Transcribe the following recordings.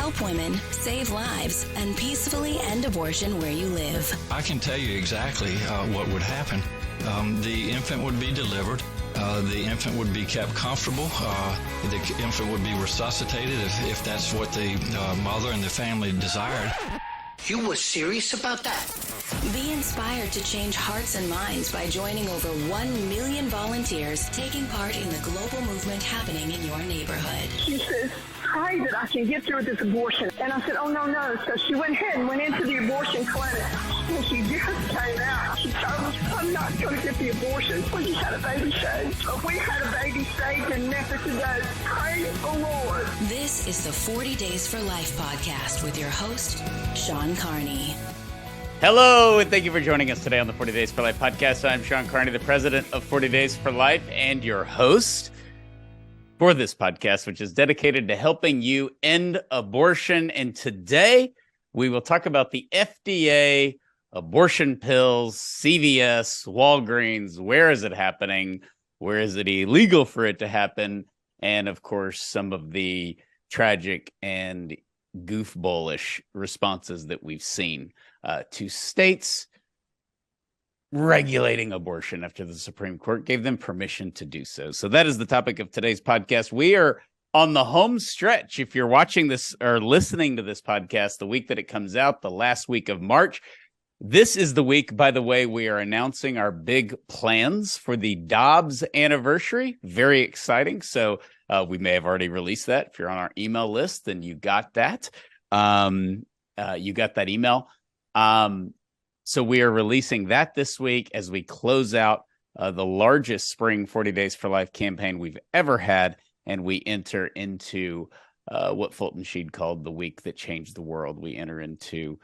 help women, save lives, and peacefully end abortion where you live. I can tell you exactly what would happen. The infant would be delivered. The infant would be kept comfortable. The infant would be resuscitated if that's what the mother and the family desired. You were serious about that? Be inspired to change hearts and minds by joining over 1 million volunteers taking part in the global movement happening in your neighborhood. She says, pray that I can get through this abortion. And I said, oh, no. So she went ahead and went into the abortion clinic. And she just came out. She told us, I'm not going to get the abortion. We just had a baby saved. We had a baby saved in Memphis today. Praise the Lord. This is the 40 Days for Life podcast with your host, Sean Carney. Hello, and thank you for joining us today on the 40 Days for Life podcast. I'm Sean Carney, the president of 40 Days for Life and your host for this podcast, which is dedicated to helping you end abortion. And today we will talk about the FDA, abortion pills, CVS, Walgreens. Where is it happening? Where is it illegal for it to happen? And of course, some of the tragic and goofballish responses that we've seen to states regulating abortion after the Supreme Court gave them permission to do so. So that is the topic of today's podcast. We are on the home stretch. If you're watching this or listening to this podcast, the week that it comes out, the last week of March, this is the week, by the way, we are announcing our big plans for the Dobbs anniversary. Very exciting. So we may have already released that. If you're on our email list, then you got that. You got that email. So we are releasing that this week as we close out the largest spring 40 Days for Life campaign we've ever had. And we enter into what Fulton Sheen called the week that changed the world. We enter into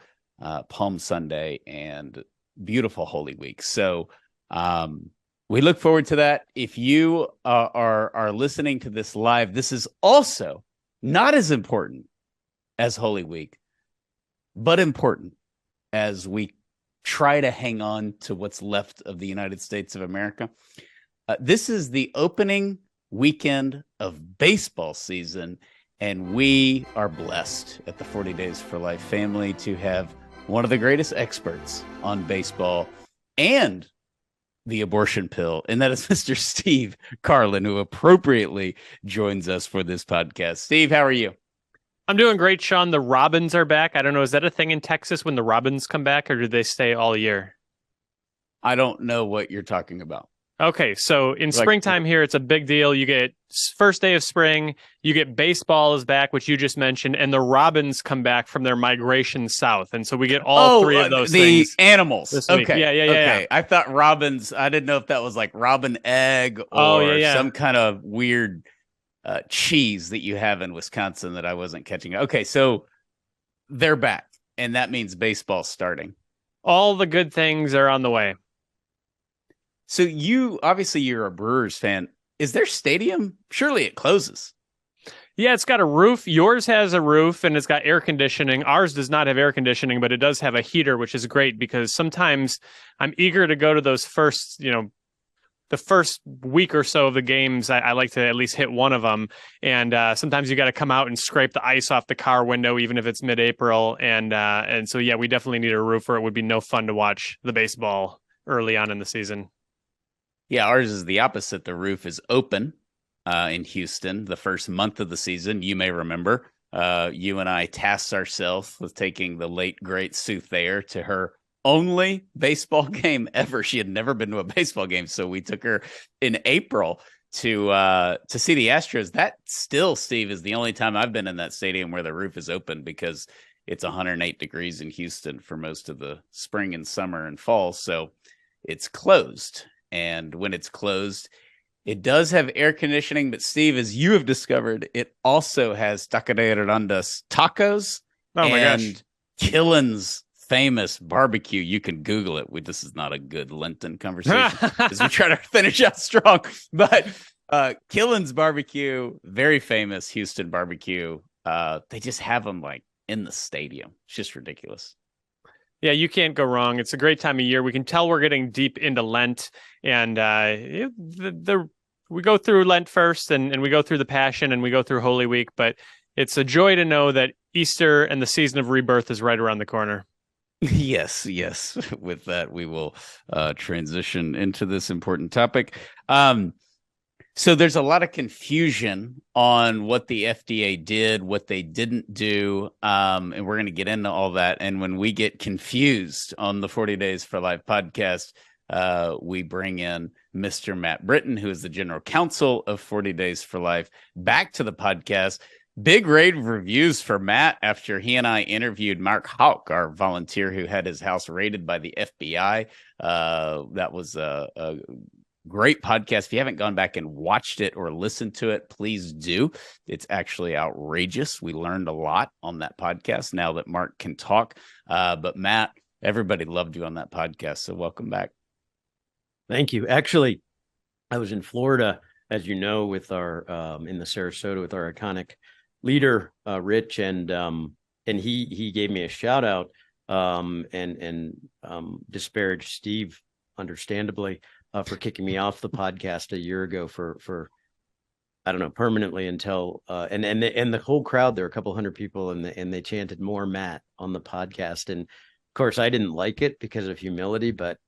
Palm Sunday and beautiful Holy Week. So we look forward to that. If you are listening to this live, this is also not as important as Holy Week, but important as we try to hang on to what's left of the United States of America. This is the opening weekend of baseball season, and we are blessed at the 40 Days for Life family to have one of the greatest experts on baseball and the abortion pill, and that is Mr. Steve Carlin, who appropriately joins us for this podcast. Steve, how are you? I'm doing great, Sean. The robins are back. I don't know, is that a thing in Texas when the robins come back, or do they stay all year? I don't know what you're talking about. Okay, so in springtime here, it's a big deal. You get first day of spring, you get baseball is back, which you just mentioned, and the robins come back from their migration south. And so we get all three of those things. The animals. Okay. Yeah. I thought robins, I didn't know if that was like robin egg or some kind of weird cheese that you have in Wisconsin that I wasn't catching. Okay, so they're back, and that means baseball's starting. All the good things are on the way. So you're a Brewers fan. Is their stadium? Surely it closes. Yeah, it's got a roof. Yours has a roof and it's got air conditioning. Ours does not have air conditioning, but it does have a heater, which is great because sometimes I'm eager to go to those first, the first week or so of the games. I like to at least hit one of them. And sometimes you got to come out and scrape the ice off the car window, even if it's mid-April. And so, yeah, we definitely need a roof or it would be no fun to watch the baseball early on in the season. Yeah, ours is the opposite. The roof is open in Houston the first month of the season. You may remember you and I tasked ourselves with taking the late, great Sue Thayer to her only baseball game ever. She had never been to a baseball game, so we took her in April to see the Astros. That still, Steve, is the only time I've been in that stadium where the roof is open because it's 108 degrees in Houston for most of the spring and summer and fall, so it's closed. And when it's closed, it does have air conditioning. But Steve, as you have discovered, it also has Taquerías tacos and Killen's famous barbecue. You can Google it. This is not a good Lenten conversation as we try to finish out strong. But Killen's barbecue, very famous Houston barbecue. They just have them like in the stadium. It's just ridiculous. Yeah, you can't go wrong. It's a great time of year. We can tell we're getting deep into Lent, and we go through Lent first, and we go through the Passion, and we go through Holy Week. But it's a joy to know that Easter and the season of rebirth is right around the corner. Yes. With that, we will transition into this important topic. So there's a lot of confusion on what the FDA did, what they didn't do, and we're going to get into all that. And when we get confused on the 40 Days for Life podcast, we bring in Mr. Matt Britton, who is the general counsel of 40 Days for Life, back to the podcast. Big rave reviews for Matt after he and I interviewed Mark Houck, our volunteer who had his house raided by the FBI. That was a great podcast. If you haven't gone back and watched it or listened to it, please do. It's actually outrageous. We learned a lot on that podcast now that Mark can talk. But Matt, everybody loved you on that podcast. So welcome back. Thank you. Actually, I was in Florida, as you know, with our in the Sarasota with our iconic leader, Rich, and he gave me a shout out and disparaged Steve, understandably, for kicking me off the podcast a year ago for I don't know, permanently until and the whole crowd, there were a couple hundred people, and they chanted more Matt on the podcast, and of course I didn't like it because of humility, but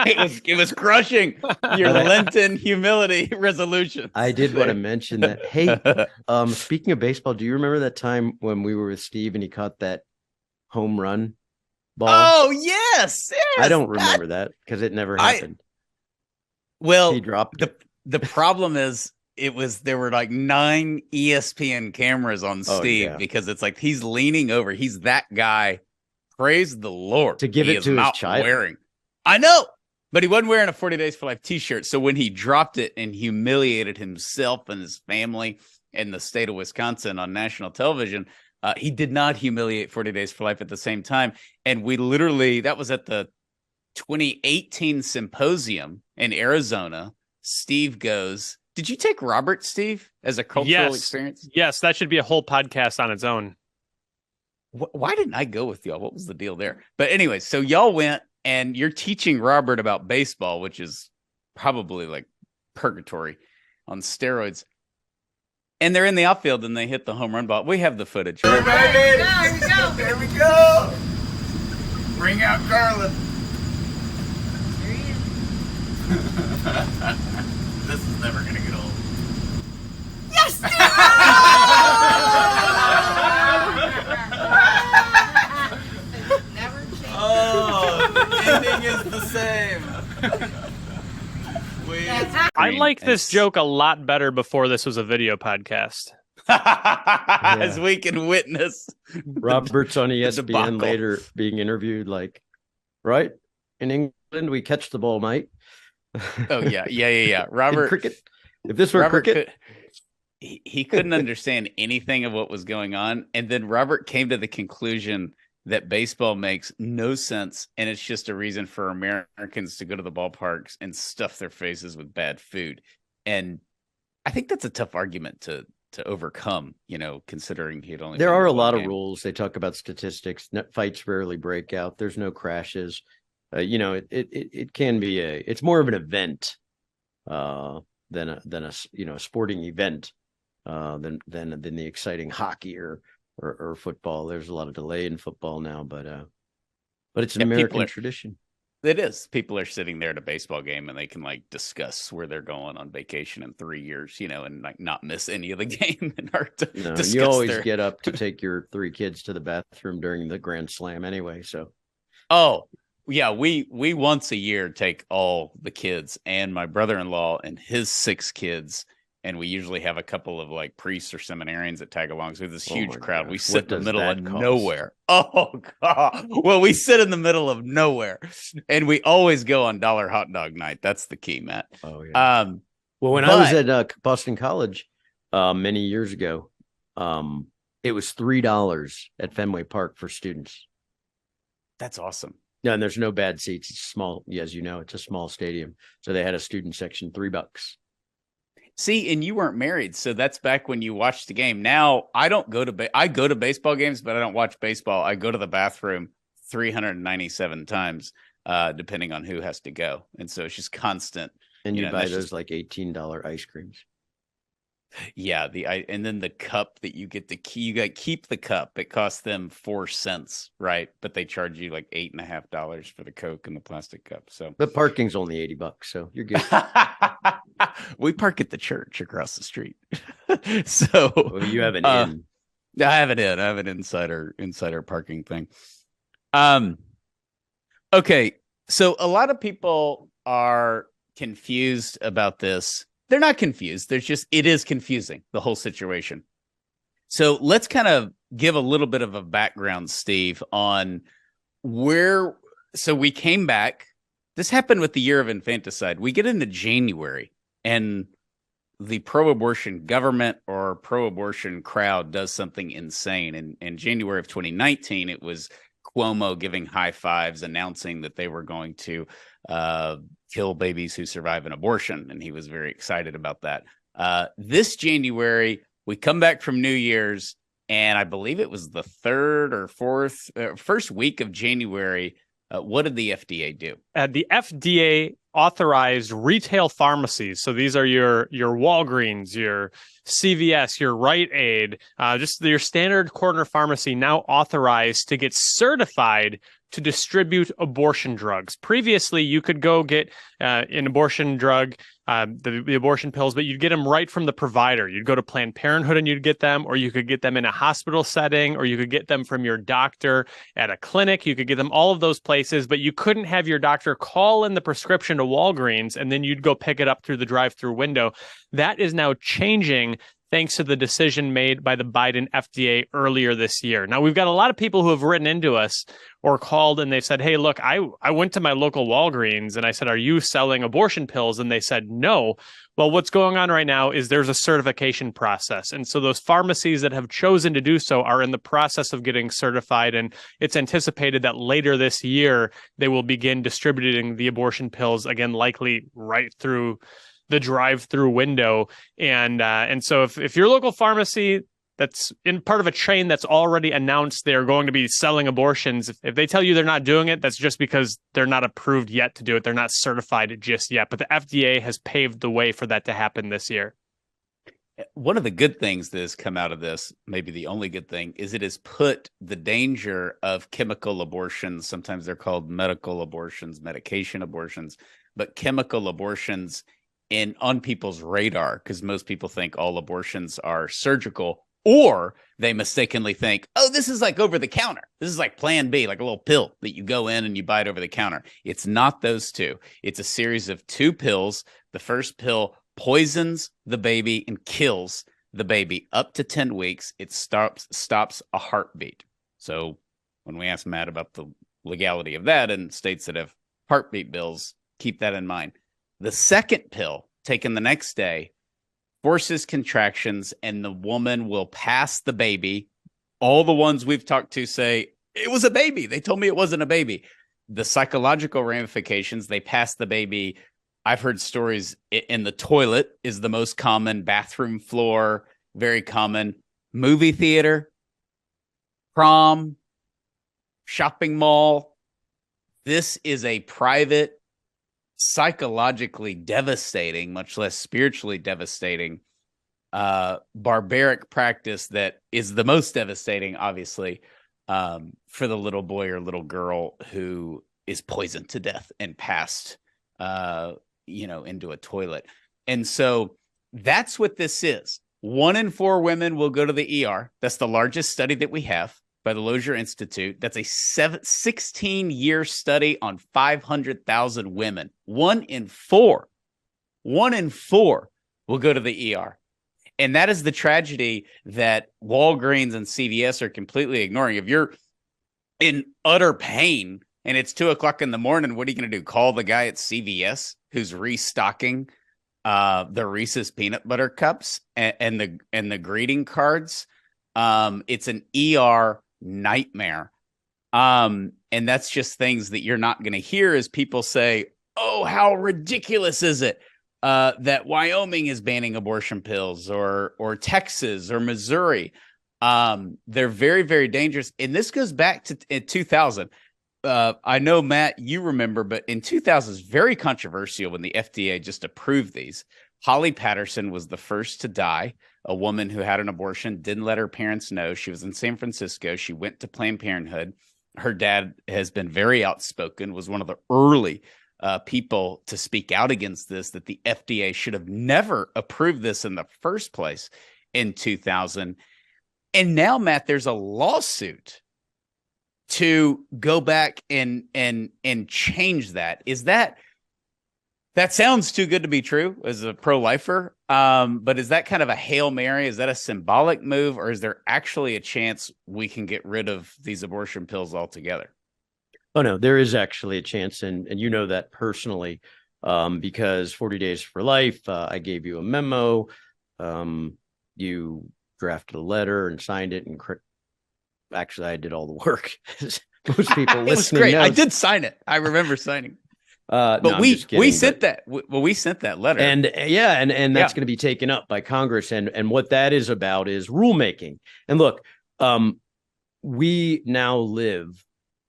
it was crushing your Lenten humility resolution. I did want to mention that. Hey, speaking of baseball, do you remember that time when we were with Steve and he caught that home run ball? Oh, yes. I don't remember that because it never happened. Well, he dropped the problem is there were like 9 ESPN cameras on Steve because it's like he's leaning over. He's that guy. Praise the Lord. To give it to his child. I know. But he wasn't wearing a 40 Days for Life t-shirt. So when he dropped it and humiliated himself and his family in the state of Wisconsin on national television, he did not humiliate 40 Days for Life at the same time. And we literally, that was at the 2018 symposium in Arizona. Steve goes, did you take Robert, Steve, as a cultural experience? Yes, that should be a whole podcast on its own. Why didn't I go with y'all? What was the deal there? But anyway, so y'all went and you're teaching Robert about baseball, which is probably like purgatory on steroids. And they're in the outfield and they hit the home run ball. We have the footage. Here we go. There we go. Bring out Carlin. There he is. This is never going to get old. Yes! Never change. Oh, the ending is the same. I like this joke a lot better before this was a video podcast. As we can witness. Robert's on ESPN later being interviewed like, right? In England, we catch the ball, mate. Oh, yeah. Robert. Cricket. If this were cricket. He couldn't understand anything of what was going on. And then Robert came to the conclusion that baseball makes no sense. And it's just a reason for Americans to go to the ballparks and stuff their faces with bad food. And I think that's a tough argument to overcome, considering he'd only. There are a lot of rules. They talk about statistics. Fights rarely break out. There's no crashes. It can be it's more of an event than a sporting event than the exciting hockey or football. There's a lot of delay in football now, but it's an American tradition. It is. People are sitting there at a baseball game and they can discuss where they're going on vacation in 3 years, and not miss any of the game. You always get up to take your 3 kids to the bathroom during the Grand Slam anyway. So, oh yeah, we once a year take all the kids and my brother-in-law and his 6 kids. And we usually have a couple of priests or seminarians that tag along. So this huge crowd. We sit in the middle of nowhere. Oh, God. Well, we sit in the middle of nowhere. And we always go on dollar hot dog night. That's the key, Matt. Oh, yeah. When I was at Boston College many years ago, it was $3 at Fenway Park for students. That's awesome. No, and there's no bad seats. It's small. As you know, it's a small stadium. So they had a student section, $3. See, and you weren't married, so that's back when you watched the game. Now, I don't go to I go to baseball games, but I don't watch baseball. I go to the bathroom 397 times, depending on who has to go. And so it's just constant. And you buy those $18 ice creams. Yeah, and then the cup that you get you got keep the cup. It costs them 4 cents, right? But they charge you like $8.50 for the Coke in the plastic cup. So The parking's only $80, so you're good. we park at the church across the street. So Well, you have an in. I have it in. I have an insider parking thing. Okay, so a lot of people are confused about this. They're not confused. It is confusing, the whole situation. So let's kind of give a little bit of a background, Steve, on so we came back. This happened with the year of infanticide. We get into January and the pro-abortion government or pro-abortion crowd does something insane. In January of 2019, it was Cuomo giving high fives, announcing that they were going to kill babies who survive an abortion. And he was very excited about that. This January, we come back from New Year's, and I believe it was the first week of January. What did the FDA do? The FDA authorized retail pharmacies. So these are your Walgreens, your CVS, your Rite Aid, just your standard corner pharmacy now authorized to get certified to distribute abortion drugs. Previously, you could go get an abortion drug, the abortion pills, but you'd get them right from the provider. You'd go to Planned Parenthood and you'd get them, or you could get them in a hospital setting, or you could get them from your doctor at a clinic. You could get them all of those places, but you couldn't have your doctor call in the prescription to Walgreens and then you'd go pick it up through the drive-through window. That is now changing thanks to the decision made by the Biden FDA earlier this year. Now, we've got a lot of people who have written into us or called and they've said, hey, look, I went to my local Walgreens and I said, are you selling abortion pills? And they said, no. Well, what's going on right now is there's a certification process. And so those pharmacies that have chosen to do so are in the process of getting certified. And it's anticipated that later this year, they will begin distributing the abortion pills, again, likely right through the drive-through window. And so if your local pharmacy that's in part of a chain that's already announced they're going to be selling abortions, if they tell you they're not doing it, that's just because they're not approved yet to do it. They're not certified just yet. But the FDA has paved the way for that to happen this year. One of the good things that has come out of this, maybe the only good thing, is it has put the danger of chemical abortions, sometimes they're called medical abortions, medication abortions, but chemical abortions on people's radar, because most people think all abortions are surgical, or they mistakenly think, oh, this is like over the counter. This is like Plan B, like a little pill that you go in and you buy it over the counter. It's not those two. It's a series of 2 pills. The first pill poisons the baby and kills the baby up to 10 weeks. It stops a heartbeat. So when we ask Matt about the legality of that in states that have heartbeat bills, keep that in mind. The second pill, taken the next day, forces contractions, and the woman will pass the baby. All the ones we've talked to say, it was a baby. They told me it wasn't a baby. The psychological ramifications, they pass the baby. I've heard stories in the toilet is the most common, bathroom floor, very common, movie theater, prom, shopping mall. This is a private, psychologically devastating, much less spiritually devastating, barbaric practice that is the most devastating, obviously, for the little boy or little girl who is poisoned to death and passed, into a toilet. And so that's what this is. 1 in 4 women will go to the ER. That's the largest study that we have by the Lozier Institute. That's a 16-year study on 500,000 women. 1 in 4 will go to the ER. And that is the tragedy that Walgreens and CVS are completely ignoring. If you're in utter pain and it's 2:00 in the morning, what are you going to do? Call the guy at CVS who's restocking the Reese's peanut butter cups and the greeting cards? It's an ER nightmare. And that's just things that you're not going to hear as people say, oh, how ridiculous is it that Wyoming is banning abortion pills or Texas or Missouri? They're very, very dangerous. And this goes back to in 2000. I know, Matt, you remember, but in 2000 is very controversial when the FDA just approved these. Holly Patterson was the first to die. A woman who had an abortion, didn't let her parents know. She was in San Francisco. She went to Planned Parenthood. Her dad has been very outspoken, was one of the early people to speak out against this, that the FDA should have never approved this in the first place in 2000. And now, Matt, there's a lawsuit to go back and change that. Is that sounds too good to be true as a pro-lifer? But is that kind of a Hail Mary? Is that a symbolic move, or is there actually a chance we can get rid of these abortion pills altogether? Oh, no, there is actually a chance. And you know that personally, because 40 Days for Life, I gave you a memo. You drafted a letter and signed it. And actually, I did all the work. Most people listening great. knows. I did sign it. I remember signing. But no, we sent that. Well, we sent that letter, and that's going to be taken up by Congress. And what that is about is rulemaking. And look, we now live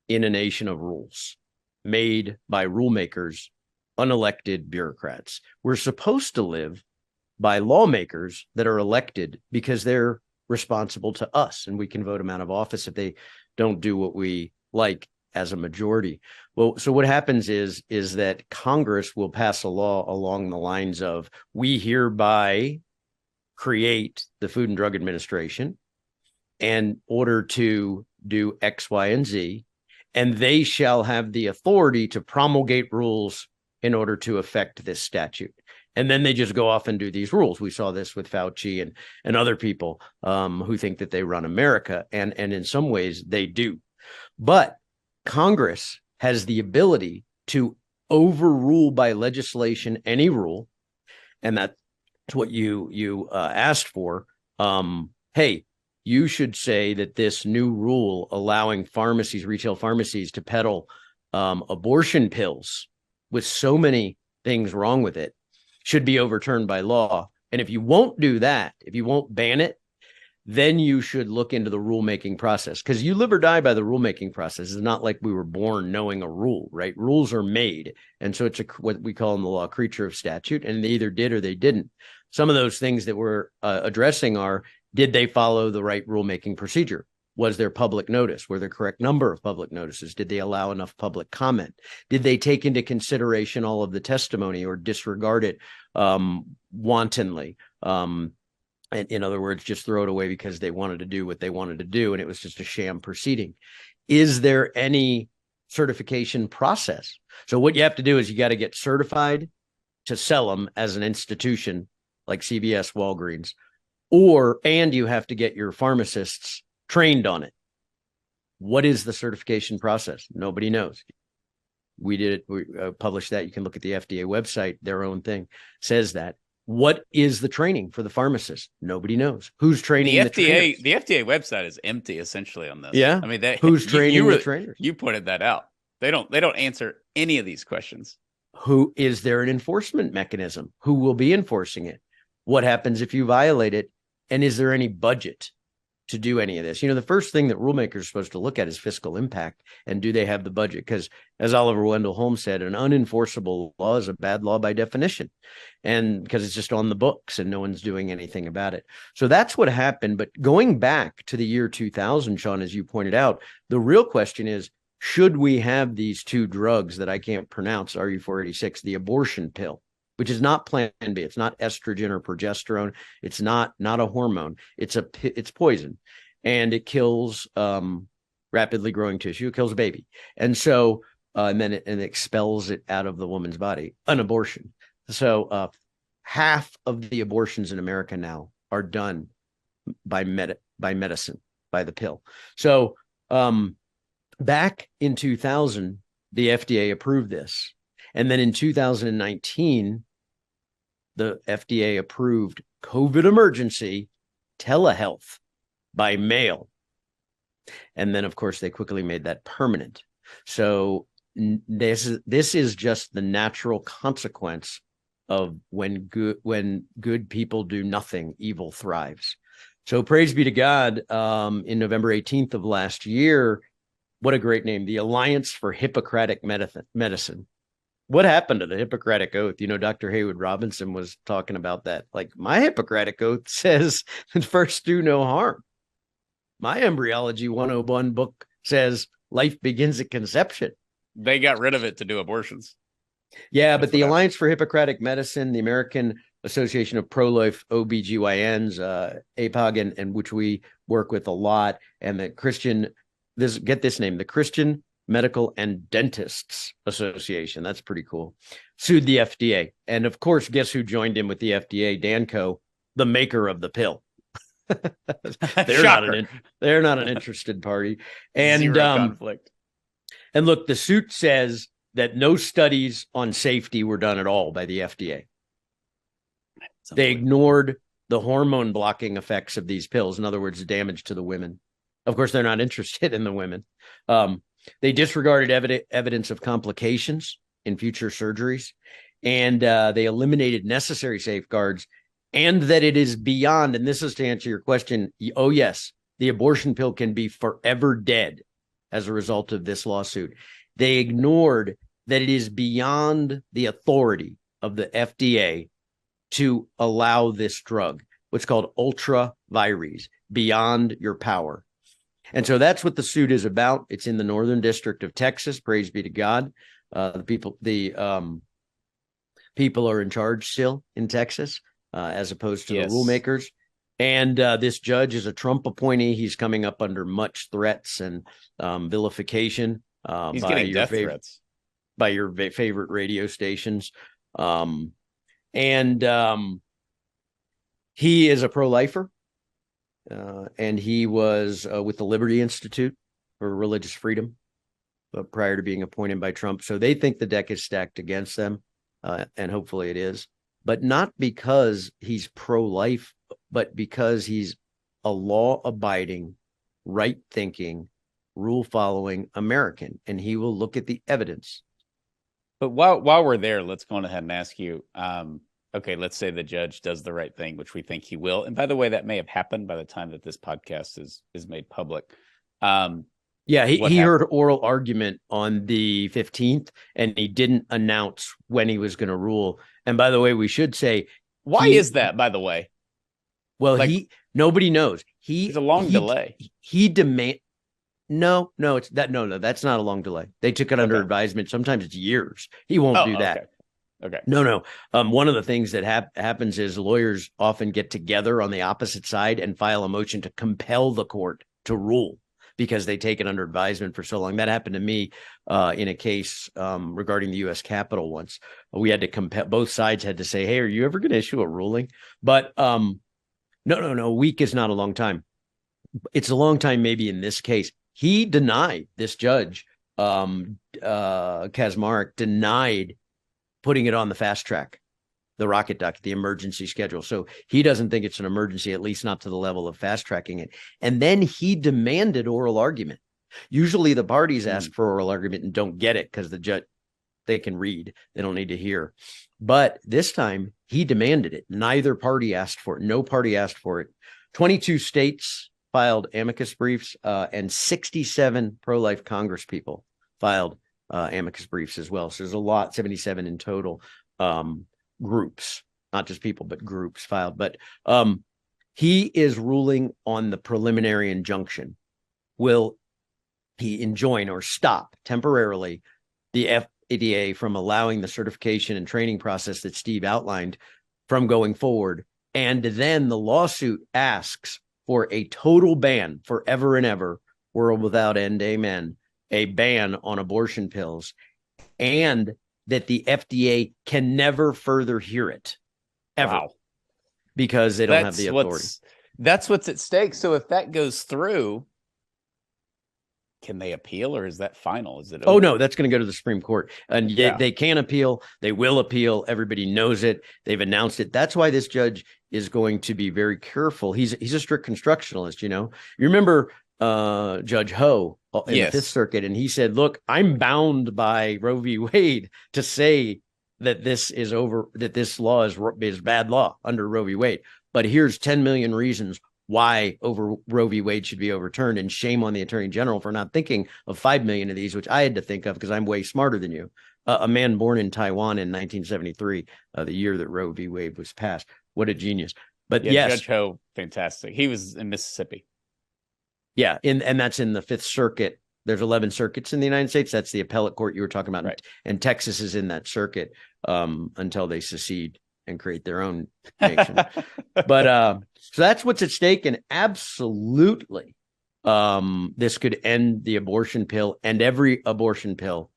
in a nation of rules made by rulemakers, unelected bureaucrats. We're supposed to live by lawmakers that are elected because they're responsible to us, and we can vote them out of office if they don't do what we like as a majority. Well, so what happens is that Congress will pass a law along the lines of, we hereby create the Food and Drug Administration in order to do X, Y, and Z, and they shall have the authority to promulgate rules in order to affect this statute. And then they just go off and do these rules. We saw this with Fauci and other people who think that they run America. And in some ways they do. But Congress has the ability to overrule by legislation any rule. And that's what you asked for. Hey, you should say that this new rule allowing pharmacies, retail pharmacies, to peddle abortion pills with so many things wrong with it should be overturned by law. And if you won't do that, if you won't ban it, then you should look into the rulemaking process, because you live or die by the rulemaking process. It's not like we were born knowing a rule, right? Rules are made. And so it's what we call in the law, creature of statute, and they either did or they didn't. Some of those things that we're addressing are, did they follow the right rulemaking procedure? Was there public notice? Were there correct number of public notices? Did they allow enough public comment? Did they take into consideration all of the testimony or disregard it wantonly? And in other words, just throw it away because they wanted to do what they wanted to do, and it was just a sham proceeding. Is there any certification process? So what you have to do is you got to get certified to sell them as an institution like CVS, Walgreens, and you have to get your pharmacists trained on it. What is the certification process? Nobody knows. We did it. We published that. You can look at the FDA website. Their own thing says that. What is the training for the pharmacist? Nobody knows. Who's training the FDA? trainers? The FDA website is empty essentially on this. Yeah. I mean, who's training the trainers? You pointed that out. They don't answer any of these questions. Who is there an enforcement mechanism? Who will be enforcing it? What happens if you violate it? And is there any budget to do any of this? You know, the first thing that rulemakers are supposed to look at is fiscal impact, and do they have the budget? Because as Oliver Wendell Holmes said, an unenforceable law is a bad law by definition, and because it's just on the books and no one's doing anything about it. So that's what happened. But going back to the year 2000, Sean, as you pointed out, the real question is, should we have these two drugs that I can't pronounce, RU486, the abortion pill, which is not Plan B. It's not estrogen or progesterone. It's not a hormone. It's poison, and it kills rapidly growing tissue. It kills a baby, and so and then it expels it out of the woman's body. An abortion. So half of the abortions in America now are done by medicine, by the pill. So back in 2000, the FDA approved this, and then in 2019. The FDA approved COVID emergency telehealth by mail. And then, of course, they quickly made that permanent. So this is just the natural consequence of when good people do nothing, evil thrives. So praise be to God. In November 18th of last year, what a great name, the Alliance for Hippocratic Medicine, What happened to the Hippocratic Oath? Dr. Haywood Robinson was talking about that. Like, my Hippocratic Oath says first do no harm. My Embryology 101 book says life begins at conception. They got rid of it to do abortions. Yeah, but the Alliance for Hippocratic Medicine, the American Association of Pro-Life OBGYNs, APOG, and which we work with a lot, and the get this name, the Christian Medical and Dentists Association. That's pretty cool. Sued the FDA. And of course, guess who joined in with the FDA? Danco, the maker of the pill. They're not an interested party. And zero conflict. And look, the suit says that no studies on safety were done at all by the FDA. They ignored the hormone blocking effects of these pills. In other words, the damage to the women. Of course, they're not interested in the women. They disregarded evidence of complications in future surgeries, and they eliminated necessary safeguards, and that it is beyond, and this is to answer your question, oh yes, the abortion pill can be forever dead as a result of this lawsuit. They ignored that it is beyond the authority of the FDA to allow this drug, what's called ultra vires, beyond your power. And so that's what the suit is about. It's in the Northern District of Texas. Praise be to God. The people are in charge still in Texas, as opposed to the rulemakers. And this judge is a Trump appointee. He's coming up under much threats and vilification. He's getting death threats by your favorite radio stations. He is a pro-lifer. And he was with the Liberty Institute for Religious Freedom prior to being appointed by Trump. So they think the deck is stacked against them, and hopefully it is. But not because he's pro-life, but because he's a law-abiding, right-thinking, rule-following American, and he will look at the evidence. But while we're there, let's go on ahead and ask you, okay, let's say the judge does the right thing, which we think he will. And by the way, that may have happened by the time that this podcast is made public. He heard oral argument on the 15th, and he didn't announce when he was going to rule. And by the way, we should say, why is that, by the way? Well, nobody knows. It's a long delay. No, that's not a long delay. They took it under advisement. Sometimes it's years. He won't do that. Okay. No. One of the things that happens is lawyers often get together on the opposite side and file a motion to compel the court to rule because they take it under advisement for so long. That happened to me in a case regarding the U.S. Capitol once. We had to compel, both sides had to say, hey, are you ever going to issue a ruling? But no. A week is not a long time. It's a long time maybe in this case. He denied, this judge, Kaczmarek, denied putting it on the fast track, the rocket duck, the emergency schedule. So he doesn't think it's an emergency, at least not to the level of fast tracking it. And then he demanded oral argument. Usually the parties ask for oral argument and don't get it because the judge, they can read, they don't need to hear. But this time he demanded it. Neither party asked for it. No party asked for it. 22 states filed amicus briefs, and 67 pro-life Congress people filed amicus briefs as well. So there's a lot, 77 in total, groups, not just people, but groups filed. But he is ruling on the preliminary injunction. Will he enjoin or stop temporarily the FDA from allowing the certification and training process that Steve outlined from going forward? And then the lawsuit asks for a total ban forever and ever, world without end, amen, a ban on abortion pills, and that the FDA can never further hear it, ever, because they don't have the authority. That's what's at stake. So if that goes through, can they appeal, or is that final? Is it over? Oh, no, that's going to go to the Supreme Court. And they can appeal. They will appeal. Everybody knows it. They've announced it. That's why this judge is going to be very careful. He's a strict constructionalist, you know. You remember Judge Ho in the Fifth Circuit, and he said, look, I'm bound by Roe v. Wade to say that this is over, that this law is bad law under Roe v. Wade. But here's 10 million reasons why Roe v. Wade should be overturned, and shame on the Attorney General for not thinking of 5 million of these, which I had to think of because I'm way smarter than you. a man born in Taiwan in 1973, the year that Roe v. Wade was passed. What a genius. But Yeah, yes, Judge Ho, fantastic. He was in Mississippi. yeah, and that's in the Fifth Circuit. There's 11 circuits in the United States. That's the appellate court you were talking about. Right. And Texas is in that circuit until they secede and create their own nation. But so that's what's at stake. And absolutely, this could end the abortion pill and every abortion pill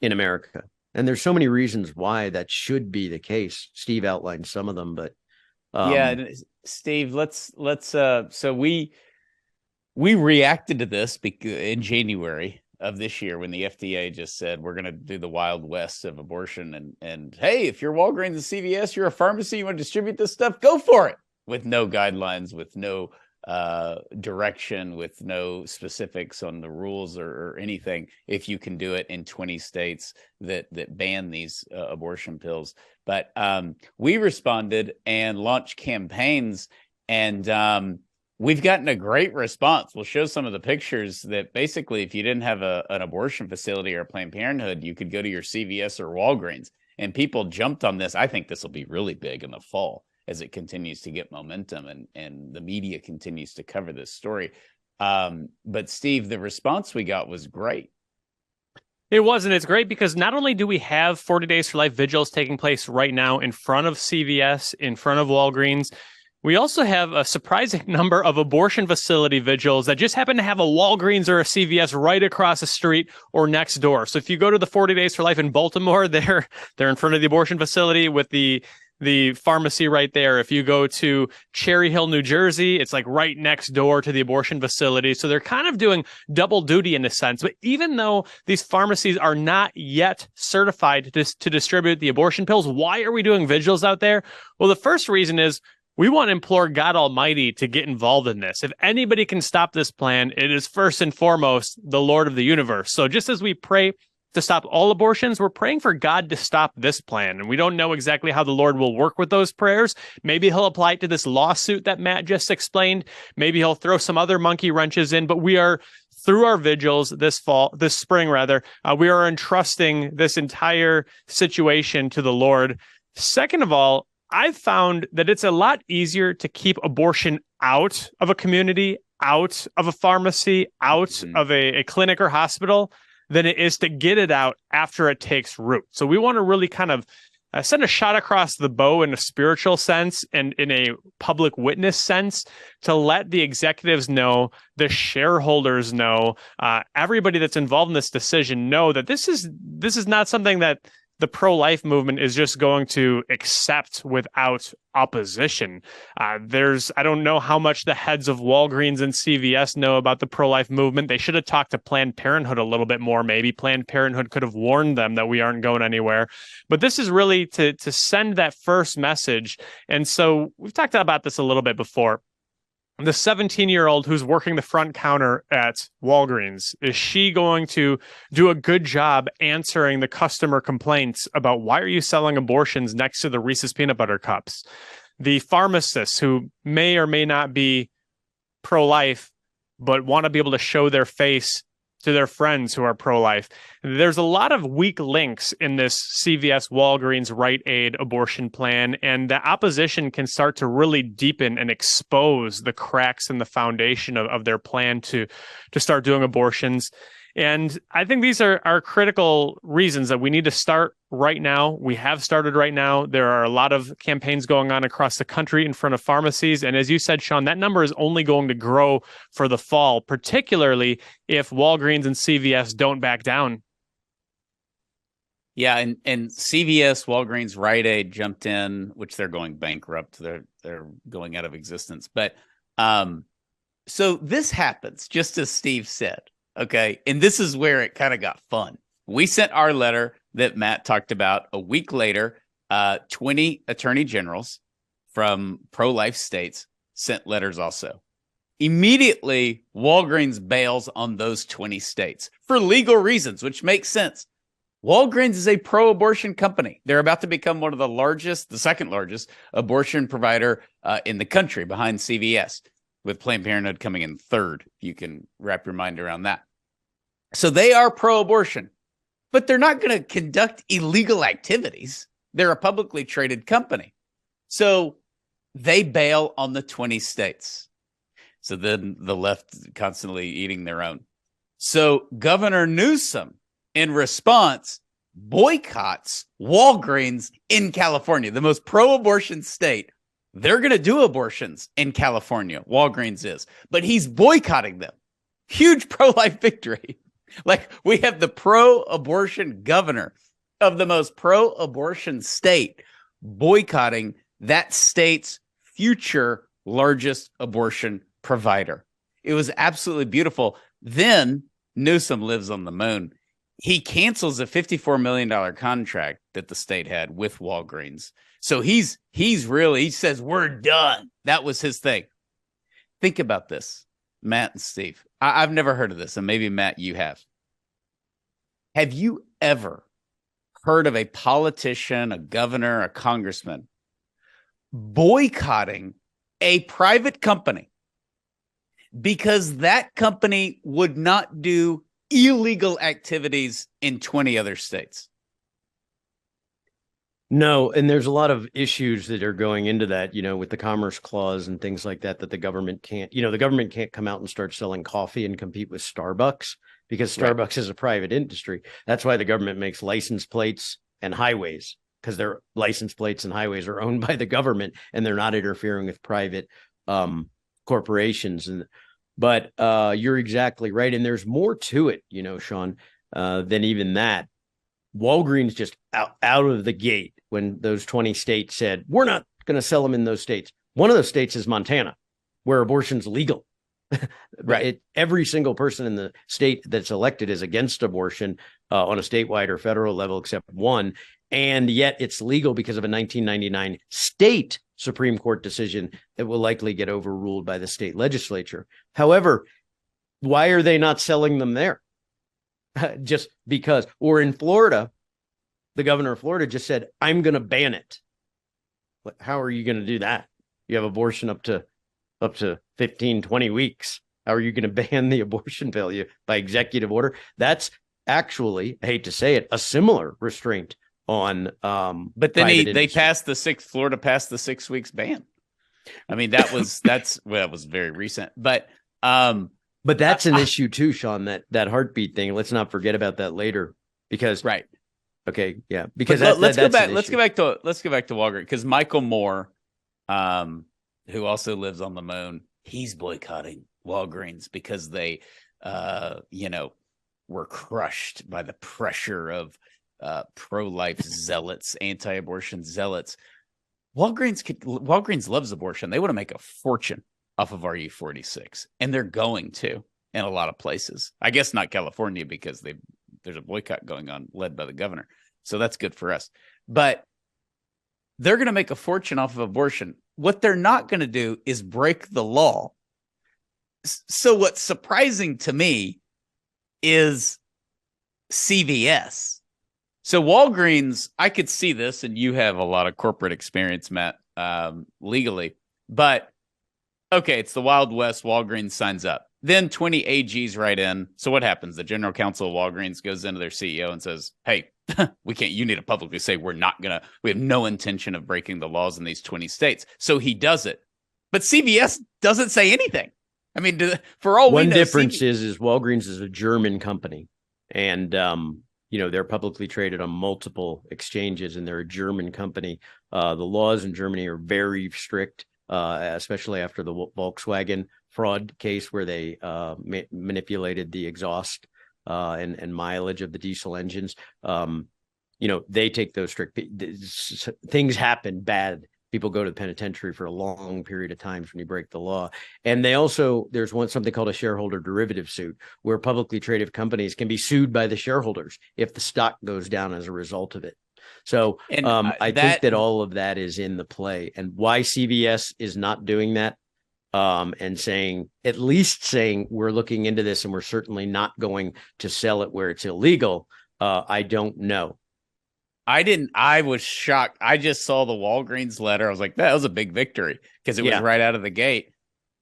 in America. And there's so many reasons why that should be the case. Steve outlined some of them, but yeah, Steve, let's so we reacted to this in January of this year when the FDA just said we're going to do the Wild West of abortion, and hey, if you're Walgreens and CVS, you're a pharmacy, you want to distribute this stuff, go for it, with no guidelines, with no direction, with no specifics on the rules or anything. If you can do it in 20 states that ban these abortion pills, but we responded and launched campaigns, and we've gotten a great response. We'll show some of the pictures that basically, if you didn't have an abortion facility or a Planned Parenthood, you could go to your CVS or Walgreens, and people jumped on this. I think this will be really big in the fall as it continues to get momentum and the media continues to cover this story. But Steve, the response we got was great. It was, and it's great because not only do we have 40 Days for Life vigils taking place right now in front of CVS, in front of Walgreens, we also have a surprising number of abortion facility vigils that just happen to have a Walgreens or a CVS right across the street or next door. So if you go to the 40 Days for Life in Baltimore, they're in front of the abortion facility with the pharmacy right there. If you go to Cherry Hill, New Jersey, it's like right next door to the abortion facility. So they're kind of doing double duty in a sense. But even though these pharmacies are not yet certified to distribute the abortion pills, why are we doing vigils out there? Well, the first reason is we want to implore God Almighty to get involved in this. If anybody can stop this plan, it is first and foremost the Lord of the universe. So just as we pray to stop all abortions, we're praying for God to stop this plan. And we don't know exactly how the Lord will work with those prayers. Maybe he'll apply it to this lawsuit that Matt just explained. Maybe he'll throw some other monkey wrenches in, but we are, through our vigils this spring, we are entrusting this entire situation to the Lord. Second of all, I've found that it's a lot easier to keep abortion out of a community, out of a pharmacy, out of a clinic or hospital than it is to get it out after it takes root. So we want to really kind of send a shot across the bow in a spiritual sense and in a public witness sense to let the executives know, the shareholders know, everybody that's involved in this decision know that this is not something that the pro-life movement is just going to accept without opposition. I don't know how much the heads of Walgreens and CVS know about the pro-life movement. They should have talked to Planned Parenthood a little bit more. Maybe Planned Parenthood could have warned them that we aren't going anywhere. But this is really to send that first message. And so we've talked about this a little bit before. The 17-year-old who's working the front counter at Walgreens, is she going to do a good job answering the customer complaints about why are you selling abortions next to the Reese's peanut butter cups? The pharmacists who may or may not be pro-life, but want to be able to show their face to their friends who are pro-life. There's a lot of weak links in this CVS, Walgreens, Rite Aid abortion plan, and the opposition can start to really deepen and expose the cracks in the foundation of their plan to start doing abortions. And I think these are critical reasons that we need to start right now. We have started right now. There are a lot of campaigns going on across the country in front of pharmacies. And as you said, Sean, that number is only going to grow for the fall, particularly if Walgreens and CVS don't back down. Yeah, and CVS, Walgreens, Rite Aid jumped in, which they're going bankrupt. They're going out of existence. But so this happens, just as Steve said. Okay. And this is where it kind of got fun. We sent our letter that Matt talked about. A week later, 20 attorney generals from pro-life states sent letters also. Immediately, Walgreens bails on those 20 states for legal reasons, which makes sense. Walgreens is a pro-abortion company. They're about to become one of the second largest abortion provider in the country behind CVS, with Planned Parenthood coming in third. You can wrap your mind around that. So they are pro-abortion, but they're not going to conduct illegal activities. They're a publicly traded company. So they bail on the 20 states. So then the left constantly eating their own. So Governor Newsom, in response, boycotts Walgreens in California, the most pro-abortion state. They're going to do abortions in California. Walgreens is, but he's boycotting them. Huge pro-life victory. Like, we have the pro-abortion governor of the most pro-abortion state boycotting that state's future largest abortion provider. It was absolutely beautiful. Then Newsom lives on the moon. He cancels a $54 million contract that the state had with Walgreens. So he says, we're done. That was his thing. Think about this, Matt and Steve. I've never heard of this, and maybe, Matt, you have. Have you ever heard of a politician, a governor, a congressman boycotting a private company because that company would not do illegal activities in 20 other states? No, and there's a lot of issues that are going into that, with the Commerce Clause and things like that the government can't, the government can't come out and start selling coffee and compete with Starbucks because Starbucks is a private industry. That's why the government makes license plates and highways, because their license plates and highways are owned by the government and they're not interfering with private corporations. But you're exactly right. And there's more to it, Sean, than even that. Walgreens just out of the gate when those 20 states said, we're not going to sell them in those states. One of those states is Montana, where abortion's legal. Right. Every single person in the state that's elected is against abortion on a statewide or federal level, except one. And yet it's legal because of a 1999 state Supreme Court decision that will likely get overruled by the state legislature. However, why are they not selling them there? Just because. Or in Florida, the governor of Florida just said, I'm going to ban it. How are you going to do that? You have abortion up to 15, 20 weeks. How are you going to ban the abortion pill by executive order? That's actually, I hate to say it, a similar restraint on but then Florida passed the 6 weeks ban. I mean, that was very recent, but that's an issue too, Sean, that heartbeat thing. Let's not forget about that later, because okay, yeah, because let's go back to Walgreens, because Michael Moore, who also lives on the moon, he's boycotting Walgreens because they were crushed by the pressure of pro-life zealots, anti-abortion zealots. Walgreens loves abortion. They want to make a fortune off of RU46, and they're going to in a lot of places. I guess not California, because there's a boycott going on led by the governor. So that's good for us. But they're going to make a fortune off of abortion. What they're not going to do is break the law. So what's surprising to me is CVS. So Walgreens, I could see this, and you have a lot of corporate experience, Matt, legally. But, okay, it's the Wild West. Walgreens signs up. Then 20 AGs write in. So what happens? The general counsel of Walgreens goes into their CEO and says, hey, you need to publicly say we have no intention of breaking the laws in these 20 states. So he does it. But CVS doesn't say anything. I mean, for all we know, one difference is Walgreens is a German company, and they're publicly traded on multiple exchanges, and they're a German company. The laws in Germany are very strict, especially after the Volkswagen fraud case where they manipulated the exhaust and mileage of the diesel engines. They take those strict things happen bad. People go to the penitentiary for a long period of times when you break the law. And there's something called a shareholder derivative suit, where publicly traded companies can be sued by the shareholders if the stock goes down as a result of it. So I think that all of that is in the play, and why CVS is not doing that and saying we're looking into this and we're certainly not going to sell it where it's illegal. I don't know. I was shocked. I just saw the Walgreens letter. I was like, that was a big victory, because it was right out of the gate.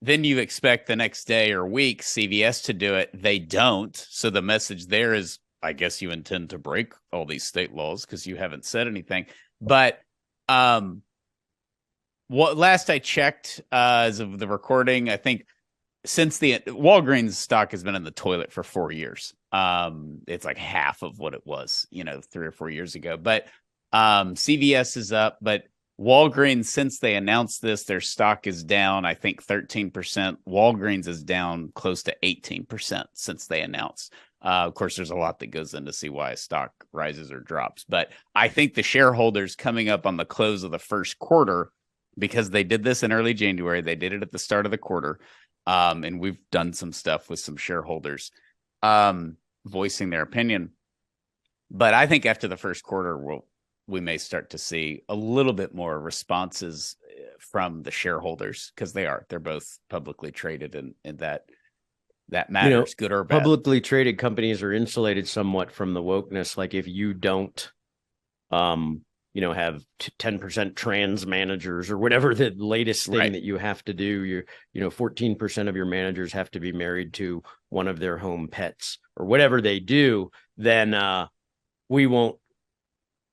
Then you expect the next day or week CVS to do it. They don't. So the message there is, I guess you intend to break all these state laws because you haven't said anything. But what last I checked, as of the recording, I think since the Walgreens stock has been in the toilet for 4 years. It's like half of what it was, 3 or 4 years ago. But CVS is up, but Walgreens, since they announced this, their stock is down, I think 13%. Walgreens is down close to 18% since they announced. Of course, there's a lot that goes into see why a stock rises or drops. But I think the shareholders coming up on the close of the first quarter, because they did this in early January, they did it at the start of the quarter. And we've done some stuff with some shareholders voicing their opinion. But I think after the first quarter, we may start to see a little bit more responses from the shareholders, because they're both publicly traded, and that matters, good or bad. Publicly traded companies are insulated somewhat from the wokeness. Like if you don't, have 10% trans managers or whatever the latest thing that you have to do, 14% of your managers have to be married to one of their home pets or whatever they do, then we won't.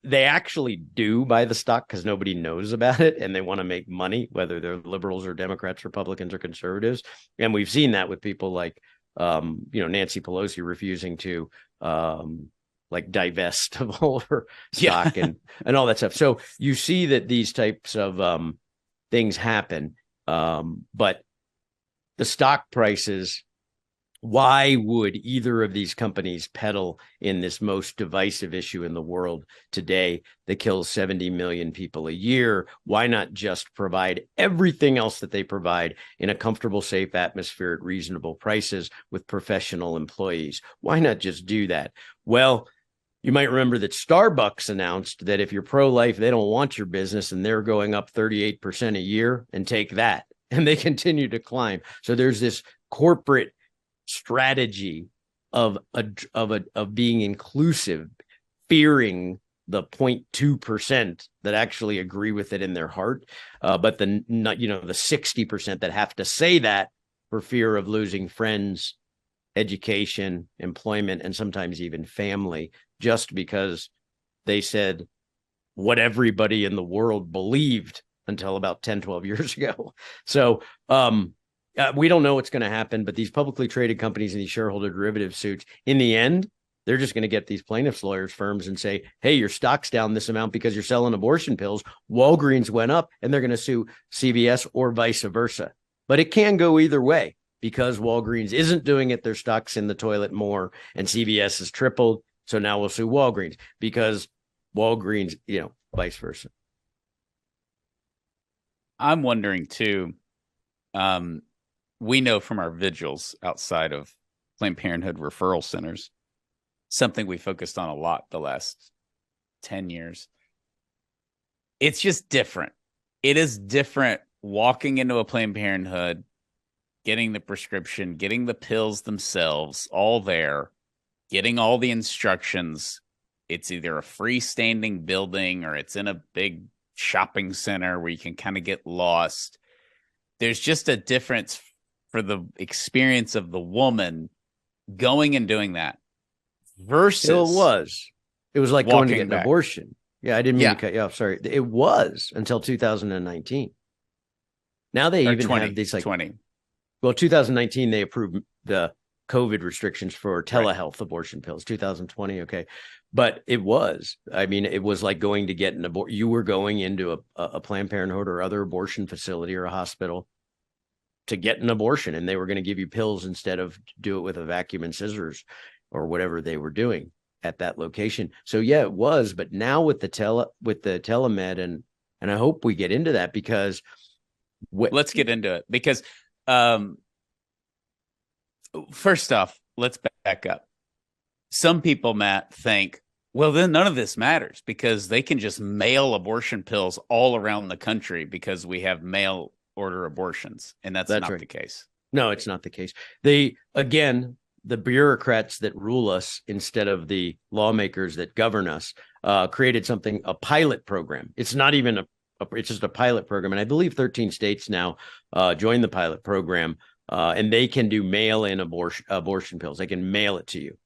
They actually do buy the stock because nobody knows about it and they want to make money, whether they're liberals or Democrats, Republicans or conservatives. And we've seen that with people like, Nancy Pelosi refusing to divest of all her stock and all that stuff. So you see that these types of things happen. But the stock prices, why would either of these companies peddle in this most divisive issue in the world today that kills 70 million people a year? Why not just provide everything else that they provide in a comfortable, safe atmosphere at reasonable prices with professional employees? Why not just do that? Well, you might remember that Starbucks announced that if you're pro-life, they don't want your business, and they're going up 38% a year, and take that. And they continue to climb. So there's this corporate strategy of being inclusive, fearing the 0.2% that actually agree with it in their heart, but the 60% that have to say that for fear of losing friends, education, employment, and sometimes even family, just because they said what everybody in the world believed until about 10, 12 years ago. So we don't know what's going to happen, but these publicly traded companies and these shareholder derivative suits, in the end, they're just going to get these plaintiffs' lawyers firms and say, hey, your stock's down this amount because you're selling abortion pills. Walgreens went up, and they're going to sue CVS or vice versa. But it can go either way, because Walgreens isn't doing it. Their stock's in the toilet more, and CVS has tripled. So now we'll sue Walgreens because Walgreens, vice versa. I'm wondering too, we know from our vigils outside of Planned Parenthood referral centers, something we focused on a lot the last 10 years. It's just different. It is different walking into a Planned Parenthood, getting the prescription, getting the pills themselves, all there, getting all the instructions. It's either a freestanding building or it's in a big shopping center where you can kind of get lost. There's just a difference for the experience of the woman going and doing that versus it was like going to get an abortion. Yeah, I didn't mean to cut you off. Sorry. It was until 2019. Now they even have these 2019, they approved the COVID restrictions for telehealth abortion pills, 2020. Okay. But it was like going to get an abortion. You were going into a Planned Parenthood or other abortion facility or a hospital to get an abortion, and they were going to give you pills instead of do it with a vacuum and scissors or whatever they were doing at that location. So yeah, it was. But now with the telemed, and I hope we get into that, because let's get into it, because first off, let's back up. Some people, Matt, think, well, then none of this matters because they can just mail abortion pills all around the country because we have mail order abortions. And that's not the case. No, it's not the case. The bureaucrats that rule us instead of the lawmakers that govern us created a pilot program. It's not even it's just a pilot program. And I believe 13 states now joined the pilot program, and they can do mail-in abortion pills. They can mail it to you.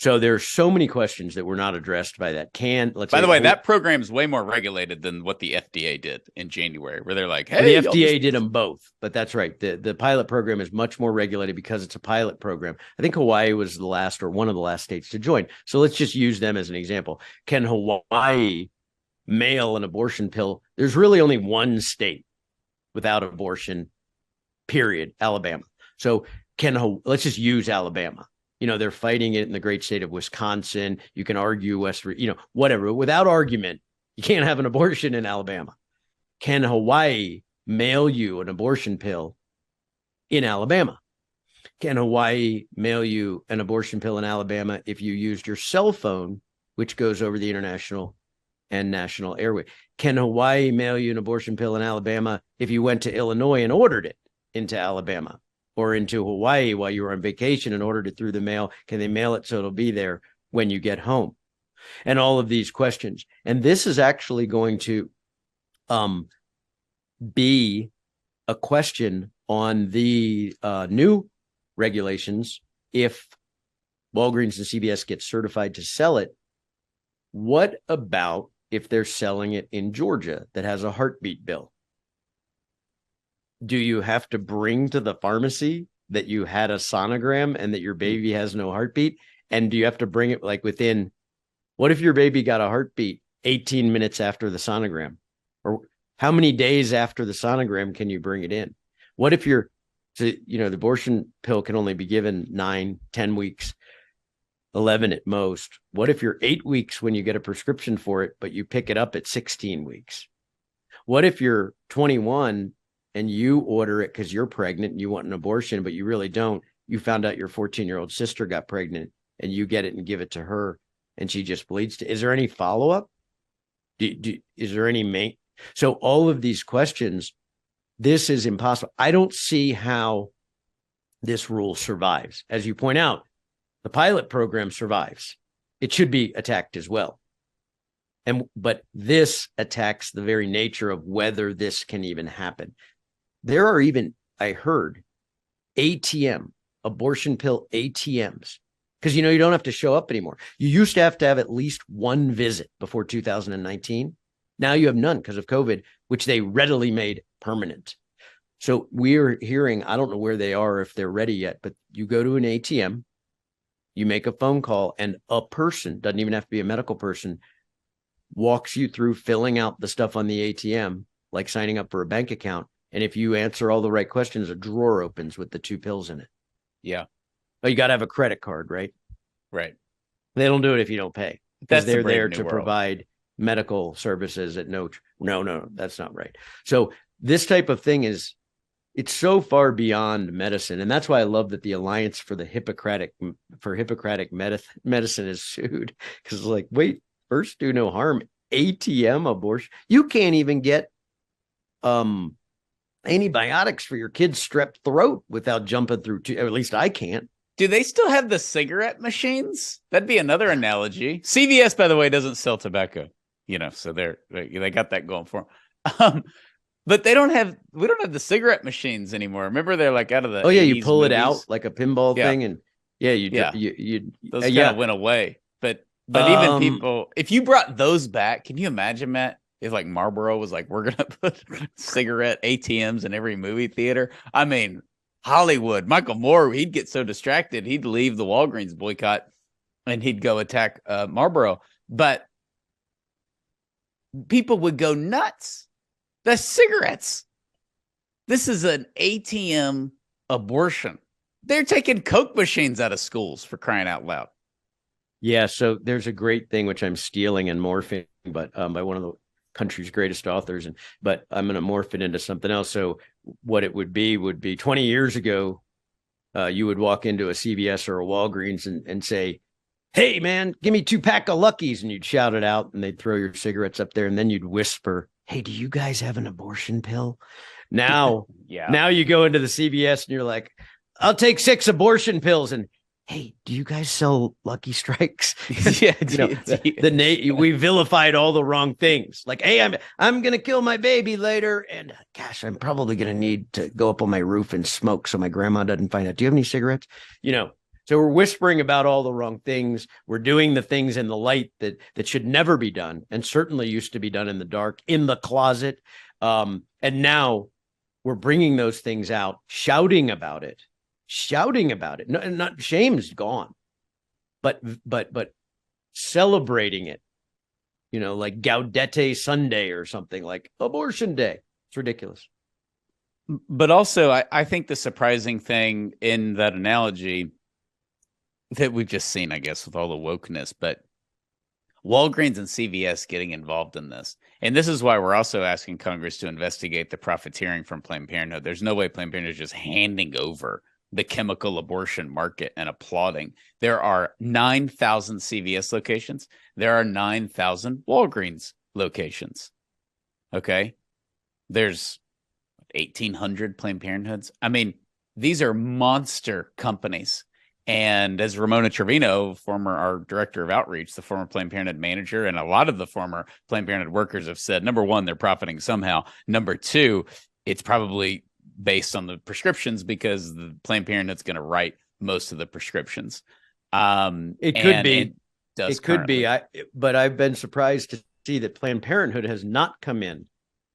So there's so many questions that were not addressed by that. By the way, that program is way more regulated than what the FDA did in January, where they're like, hey, the FDA did them both, but that's right. The pilot program is much more regulated because it's a pilot program. I think Hawaii was the last or one of the last states to join. So let's just use them as an example. Can Hawaii mail an abortion pill? There's really only one state without abortion, period, Alabama. So let's just use Alabama. They're fighting it in the great state of Wisconsin. You can argue whatever. Without argument, you can't have an abortion in Alabama. Can Hawaii mail you an abortion pill in Alabama? Can Hawaii mail you an abortion pill in Alabama if you used your cell phone, which goes over the international and national airway? Can Hawaii mail you an abortion pill in Alabama if you went to Illinois and ordered it into Alabama? Or into Hawaii while you were on vacation and ordered it through the mail? Can they mail it so it'll be there when you get home? And all of these questions. And this is actually going to be a question on the new regulations. If Walgreens and CVS get certified to sell it, what about if they're selling it in Georgia that has a heartbeat bill? Do you have to bring to the pharmacy that you had a sonogram and that your baby has no heartbeat? And do you have to bring it what if your baby got a heartbeat 18 minutes after the sonogram? Or how many days after the sonogram can you bring it in? What if the abortion pill can only be given 9, 10 weeks, 11 at most. What if you're 8 weeks when you get a prescription for it, but you pick it up at 16 weeks? What if you're 21 and you order it because you're pregnant and you want an abortion, but you really don't? You found out your 14-year-old sister got pregnant and you get it and give it to her and she just bleeds. Is there any follow-up? Is there any So all of these questions, this is impossible. I don't see how this rule survives. As you point out, the pilot program survives. It should be attacked as well. But this attacks the very nature of whether this can even happen. There are even, I heard, abortion pill ATMs, because you don't have to show up anymore. You used to have at least one visit before 2019. Now you have none because of COVID, which they readily made permanent. So we're hearing, I don't know where they are, if they're ready yet, but you go to an ATM, you make a phone call, and a person, doesn't even have to be a medical person, walks you through filling out the stuff on the ATM, like signing up for a bank account. And if you answer all the right questions, a drawer opens with the 2 pills in it. Yeah. But you got to have a credit card, right? Right. They don't do it if you don't pay. That's they're there to provide medical services at no, that's not right. So this type of thing it's so far beyond medicine. And that's why I love that the Alliance for Hippocratic Medicine is sued, because it's like, wait, first do no harm. ATM abortion. You can't even get antibiotics for your kid's strep throat without jumping through or at least I can't. Do they still have the cigarette machines? That'd be another analogy. CVS, by the way, doesn't sell tobacco, so they got that going for them. But we don't have the cigarette machines anymore. Remember, they're like out of the. Oh yeah, you pull movies. It out like a pinball thing, and you those kind of went away. But even people, if you brought those back, can you imagine, Matt? If like Marlboro was like, we're gonna put cigarette ATMs in every movie theater. I mean, Hollywood, Michael Moore, he'd get so distracted, he'd leave the Walgreens boycott and he'd go attack Marlboro. But people would go nuts. The cigarettes. This is an ATM abortion. They're taking Coke machines out of schools, for crying out loud. Yeah, so there's a great thing which I'm stealing and morphing, but by one of the country's greatest authors, but I'm going to morph it into something else. So what it would be 20 years ago, you would walk into a CVS or a Walgreens and say, "Hey man, give me 2 pack of Luckies," and you'd shout it out and they'd throw your cigarettes up there, and then you'd whisper, "Hey, do you guys have an abortion pill?" Now, Now you go into the CVS and you're like, "I'll take 6 abortion pills," and "Hey, do you guys sell Lucky Strikes?" Yeah, we vilified all the wrong things. Like, "Hey, I'm gonna kill my baby later, and gosh, I'm probably gonna need to go up on my roof and smoke so my grandma doesn't find out. Do you have any cigarettes?" So we're whispering about all the wrong things. We're doing the things in the light that should never be done, and certainly used to be done in the dark, in the closet. And now we're bringing those things out, shouting about it. No, not shame's gone, but celebrating it. Like Gaudete Sunday or something, like Abortion Day. It's ridiculous. But also, I think the surprising thing in that analogy that we've just seen, I guess, with all the wokeness, but Walgreens and CVS getting involved in this. And this is why we're also asking Congress to investigate the profiteering from Planned Parenthood. There's no way Planned Parenthood is just handing over the chemical abortion market and applauding. There are 9,000 CVS locations. There are 9,000 Walgreens locations. Okay. There's 1,800 Planned Parenthoods. I mean, these are monster companies. And as Ramona Trevino, our director of outreach, the former Planned Parenthood manager, and a lot of the former Planned Parenthood workers have said, number one, they're profiting somehow. Number two, it's probably based on the prescriptions because the Planned Parenthood's going to write most of the prescriptions. It could be. But I've been surprised to see that Planned Parenthood has not come in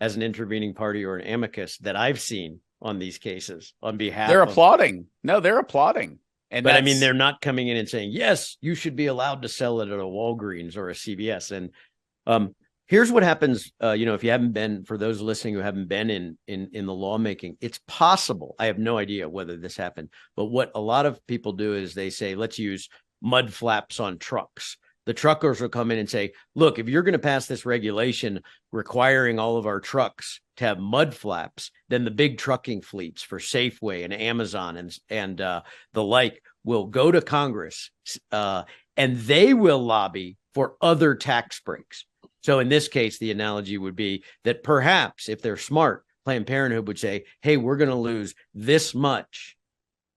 as an intervening party or an amicus that I've seen on these cases on behalf. They're applauding. No, they're applauding. But I mean, they're not coming in and saying, yes, you should be allowed to sell it at a Walgreens or a CVS. And here's what happens. If you haven't been, for those listening who haven't been in the lawmaking, it's possible. I have no idea whether this happened, but what a lot of people do is they say, let's use mud flaps on trucks. The truckers will come in and say, look, if you're going to pass this regulation requiring all of our trucks to have mud flaps, then the big trucking fleets for Safeway and Amazon and the like will go to Congress and they will lobby for other tax breaks. So in this case, the analogy would be that perhaps if they're smart, Planned Parenthood would say, hey, we're going to lose this much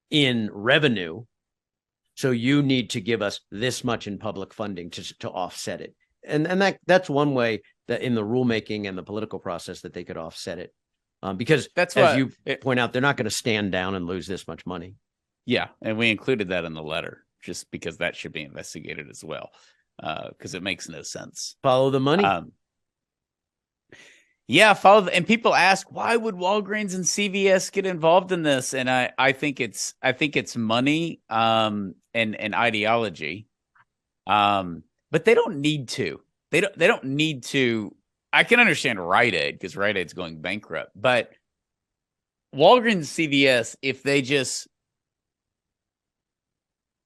in revenue. So you need to give us this much in public funding to offset it. And that's one way that in the rulemaking and the political process that they could offset it. Because that's as you point out, they're not going to stand down and lose this much money. Yeah. And we included that in the letter just because that should be investigated as well. Because it makes no sense. Follow the money. And people ask, why would Walgreens and CVS get involved in this? And I think it's money and ideology. But they don't need to. They don't need to. I can understand Rite Aid because Rite Aid's going bankrupt. But Walgreens, CVS, if they just,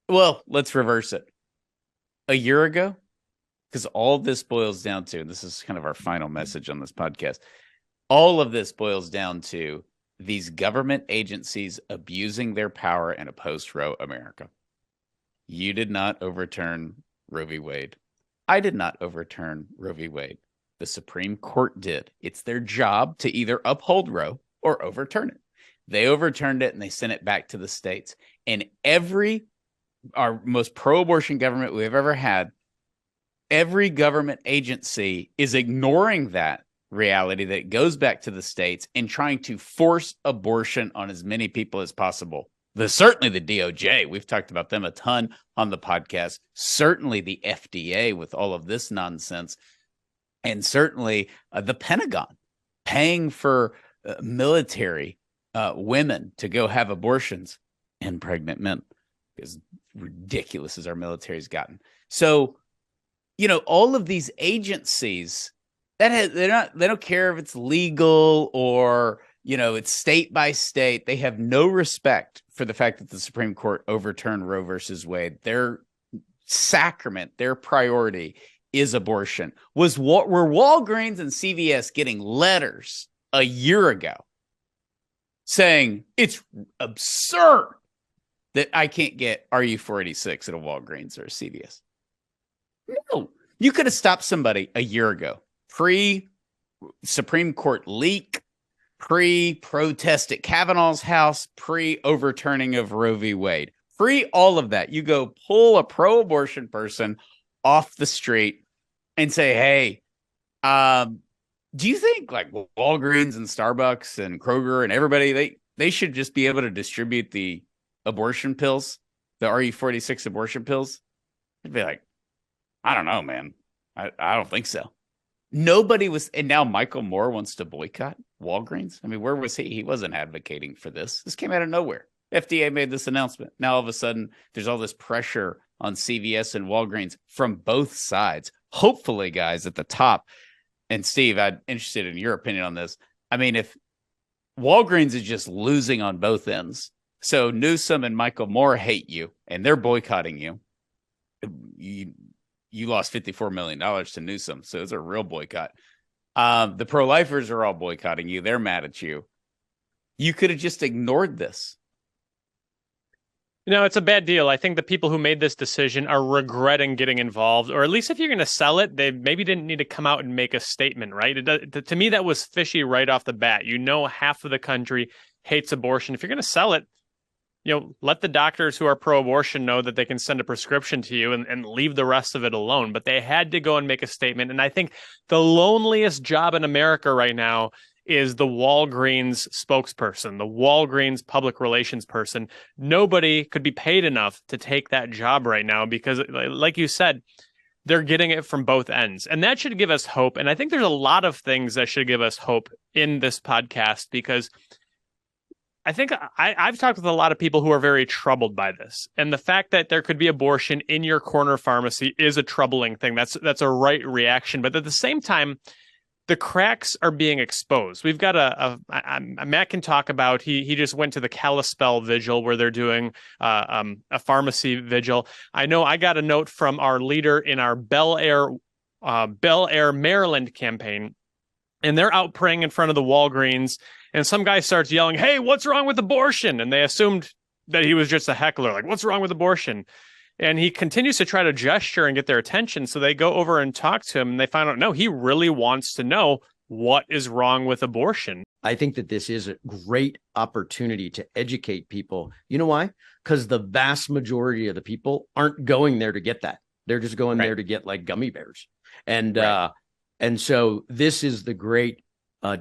let's reverse it. A year ago, because all this boils down to, and this is kind of our final message on this podcast, all of this boils down to these government agencies abusing their power in a post-Roe America. You did not overturn Roe v. Wade. I did not overturn Roe v. Wade. The Supreme Court did. It's their job to either uphold Roe or overturn it. They overturned it and they sent it back to the states. And our most pro-abortion government we've ever had, every government agency is ignoring that reality that it goes back to the states and trying to force abortion on as many people as possible. Certainly the DOJ, we've talked about them a ton on the podcast. Certainly the FDA with all of this nonsense. And certainly the Pentagon paying for military women to go have abortions and pregnant men. As ridiculous as our military's gotten. So, all of these agencies they don't care if it's legal or, it's state by state. They have no respect for the fact that the Supreme Court overturned Roe versus Wade. Their sacrament, their priority is abortion. Were Walgreens and CVS getting letters a year ago saying it's absurd that I can't get RU486 at a Walgreens or a CVS? No. You could have stopped somebody a year ago, pre-Supreme Court leak, pre-protest at Kavanaugh's house, pre-overturning of Roe v. Wade. Free all of that. You go pull a pro-abortion person off the street and say, hey, do you think like Walgreens and Starbucks and Kroger and everybody, they should just be able to distribute the abortion pills the RE46 abortion pills? I'd be like, I don't know, man. I don't think so. Nobody was, and now Michael Moore wants to boycott Walgreens. I mean, where was he? He wasn't advocating for this. This came out of nowhere. FDA made this announcement. Now all of a sudden, there's all this pressure on CVS and Walgreens from both sides. Hopefully, guys, at the top. And Steve, I'm interested in your opinion on this. I mean, if Walgreens is just losing on both ends, so Newsom and Michael Moore hate you, and they're boycotting you. You lost $54 million to Newsom, so it's a real boycott. The pro-lifers are all boycotting you. They're mad at you. You could have just ignored this. It's a bad deal. I think the people who made this decision are regretting getting involved, or at least if you're going to sell it, they maybe didn't need to come out and make a statement, right? To me, that was fishy right off the bat. Half of the country hates abortion. If you're going to sell it, let the doctors who are pro-abortion know that they can send a prescription to you and leave the rest of it alone. But they had to go and make a statement. And I think the loneliest job in America right now is the Walgreens spokesperson, the Walgreens public relations person. Nobody could be paid enough to take that job right now because, like you said, they're getting it from both ends. And that should give us hope. And I think there's a lot of things that should give us hope in this podcast, because I think I've talked with a lot of people who are very troubled by this. And the fact that there could be abortion in your corner pharmacy is a troubling thing. That's a right reaction. But at the same time, the cracks are being exposed. We've got a Matt can talk about, he just went to the Kalispell vigil where they're doing a pharmacy vigil. I know I got a note from our leader in our Bel Air, Maryland campaign, and they're out praying in front of the Walgreens, and some guy starts yelling, "Hey, what's wrong with abortion?" And they assumed that he was just a heckler, like, "What's wrong with abortion?" And he continues to try to gesture and get their attention. So they go over and talk to him, and they find out, no, he really wants to know what is wrong with abortion. I think that this is a great opportunity to educate people. You know why? Because the vast majority of the people aren't going there to get that. They're just going there to get like gummy bears. And so this is the great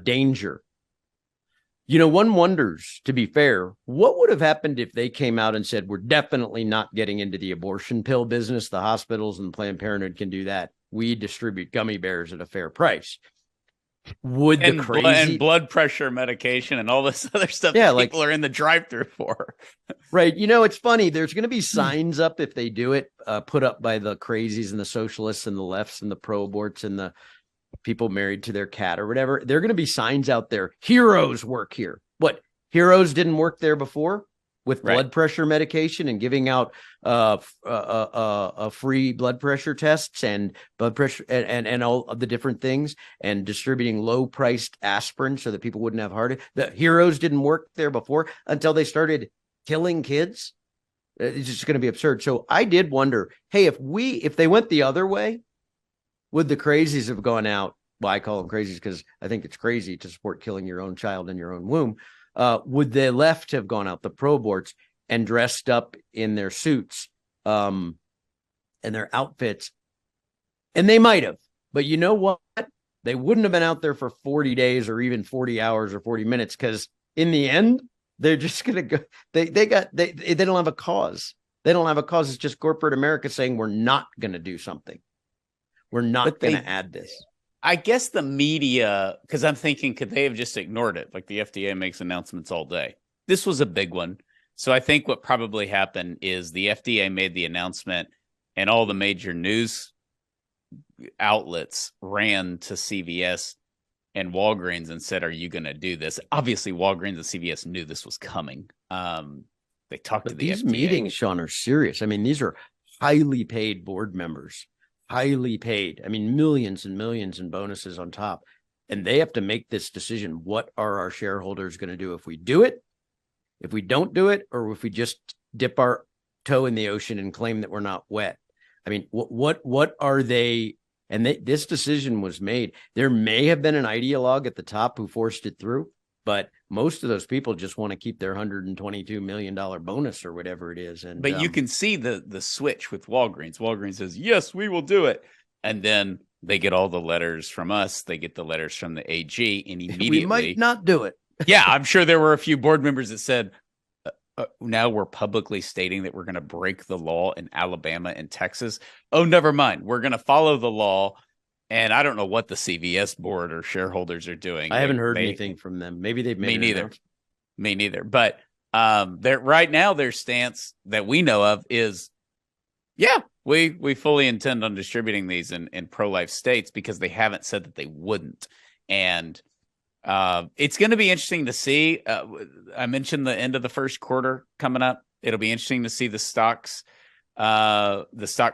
danger. One wonders, to be fair, what would have happened if they came out and said, we're definitely not getting into the abortion pill business. The hospitals and Planned Parenthood can do that. We distribute gummy bears at a fair price. Would the crazy and blood pressure medication and all this other stuff people are in the drive-thru for. Right. It's funny. There's going to be signs up if they do it, put up by the crazies and the socialists and the lefts and the pro-aborts and the people married to their cat or whatever. There are going to be signs out there. Heroes work here. What? Heroes didn't work there before with blood pressure medication and giving out free blood pressure tests and blood pressure and all of the different things and distributing low priced aspirin so that people wouldn't have heart. The heroes didn't work there before until they started killing kids. It's just going to be absurd. So I did wonder, hey, if they went the other way, would the crazies have gone out? Well, I call them crazies because I think it's crazy to support killing your own child in your own womb. Would the left have gone out, the pro-aborts, and dressed up in their suits and their outfits? And they might have. But you know what? They wouldn't have been out there for 40 days or even 40 hours or 40 minutes because in the end, they're just going to go. They don't have a cause. They don't have a cause. It's just corporate America saying we're not going to do something. We're not going to add this. I guess the media, because I'm thinking, could they have just ignored it? Like the FDA makes announcements all day. This was a big one. So I think what probably happened is the FDA made the announcement and all the major news outlets ran to CVS and Walgreens and said, are you going to do this? Obviously, Walgreens and CVS knew this was coming. They talked to the these FDA. Meetings, Sean, are serious. I mean, these are highly paid board members. Highly paid. I mean, millions and millions in bonuses on top. And they have to make this decision. What are our shareholders going to do if we do it, if we don't do it, or if we just dip our toe in the ocean and claim that we're not wet? I mean, what are they? And this decision was made. There may have been an ideologue at the top who forced it through, but most of those people just want to keep their $122 million bonus or whatever it is. And but you can see the switch with Walgreens. Walgreens says, yes, we will do it. And then they get all the letters from us. They get the letters from the AG, and immediately we might not do it. Yeah, I'm sure there were a few board members that said, now we're publicly stating that we're going to break the law in Alabama and Texas. Oh, never mind. We're going to follow the law. And I don't know what the CVS board or shareholders are doing. I haven't heard anything from them. Maybe they've made Me neither. But right now, their stance that we know of is, yeah, we fully intend on distributing these in pro-life states because they haven't said that they wouldn't. And it's going to be interesting to see. I mentioned the end of the first quarter coming up. It'll be interesting to see the stock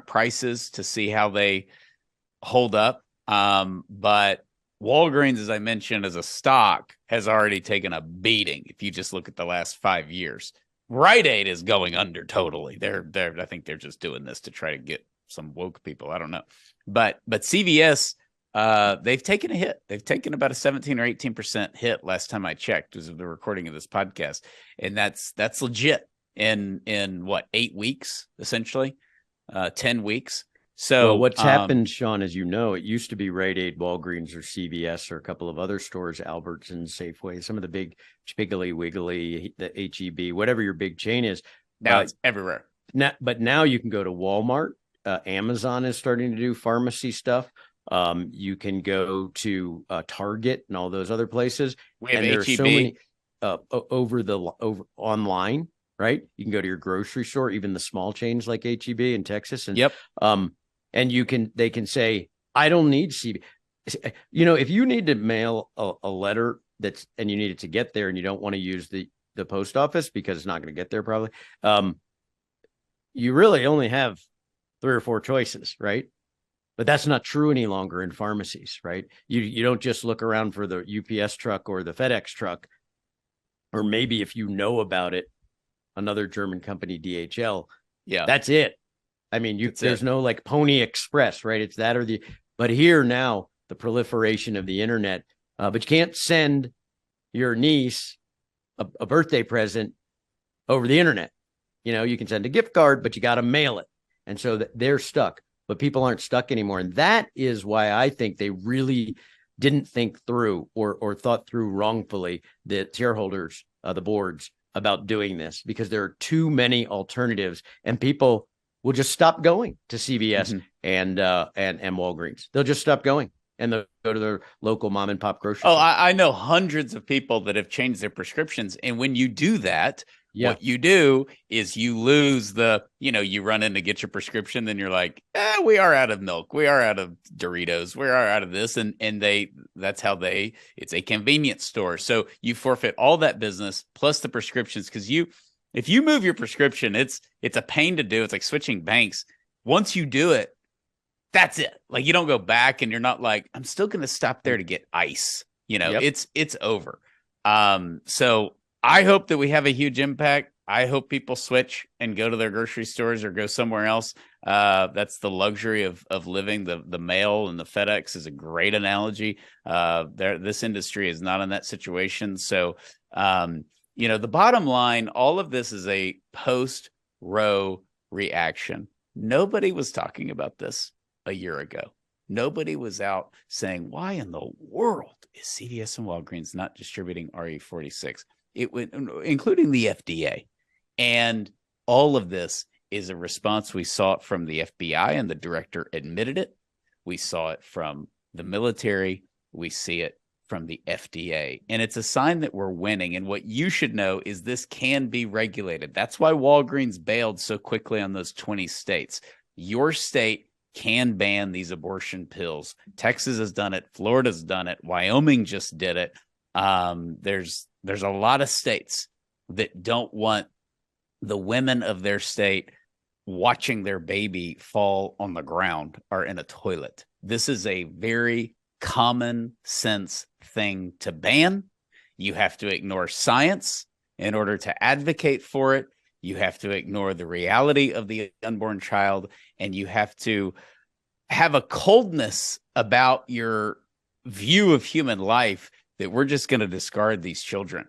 prices, to see how they hold up. But Walgreens, as I mentioned, as a stock, has already taken a beating. If you just look at the last 5 years, Rite Aid is going under totally. I think they're just doing this to try to get some woke people. I don't know, but CVS, they've taken a hit. They've taken about a 17 or 18% hit last time I checked, as of the recording of this podcast, and that's legit. In what, 8 weeks, essentially, 10 weeks. So what's happened, Sean, as you know, it used to be Rite Aid, Walgreens, or CVS, or a couple of other stores, Albertsons, Safeway, some of the big Piggly Wiggly, the HEB, whatever your big chain is. Now it's everywhere. But now you can go to Walmart. Amazon is starting to do pharmacy stuff. You can go to Target and all those other places. We have and there HEB. are so many over online, right? You can go to your grocery store, even the small chains like HEB in Texas, and and they can say, I don't need CB. If you need to mail a letter and you need it to get there and you don't want to use the post office because it's not going to get there probably, you really only have 3 or 4 choices, right? But that's not true any longer in pharmacies, right? You don't just look around for the UPS truck or the FedEx truck, or maybe if you know about it, another German company, DHL. Yeah, that's it. I mean, there's no like Pony Express, right? It's that or but here now, the proliferation of the internet, but you can't send your niece a birthday present over the internet. You can send a gift card, but you got to mail it. And so they're stuck, but people aren't stuck anymore. And that is why I think they really didn't think through or thought through wrongfully, the shareholders, the boards, about doing this, because there are too many alternatives and people will just stop going to CVS and Walgreens. They'll just stop going and they'll go to their local mom and pop grocery store. I know hundreds of people that have changed their prescriptions. And when you do that, what you do is you lose you run in to get your prescription, then you're like, we are out of milk. We are out of Doritos. We are out of this. And it's a convenience store. So you forfeit all that business plus the prescriptions. Because if you move your prescription, it's a pain to do. It's like switching banks. Once you do it, that's it. Like, you don't go back and you're not like, I'm still going to stop there to get ice. It's over. So I hope that we have a huge impact. I hope people switch and go to their grocery stores or go somewhere else. That's the luxury of living. The mail and the FedEx is a great analogy. This industry is not in that situation. So, the bottom line, all of this is a post-Roe reaction. Nobody was talking about this a year ago. Nobody was out saying, why in the world is CVS and Walgreens not distributing RE46? Including the FDA. And all of this is a response. We saw it from the FBI, and the director admitted it. We saw it from the military. We see it from the FDA. And it's a sign that we're winning. And what you should know is this can be regulated. That's why Walgreens bailed so quickly on those 20 states. Your state can ban these abortion pills. Texas has done it. Florida's done it. Wyoming just did it. There's a lot of states that don't want the women of their state watching their baby fall on the ground or in a toilet. This is a very common sense thing to ban. You have to ignore science in order to advocate for it. You have to ignore the reality of the unborn child, and you have to have a coldness about your view of human life that we're just going to discard these children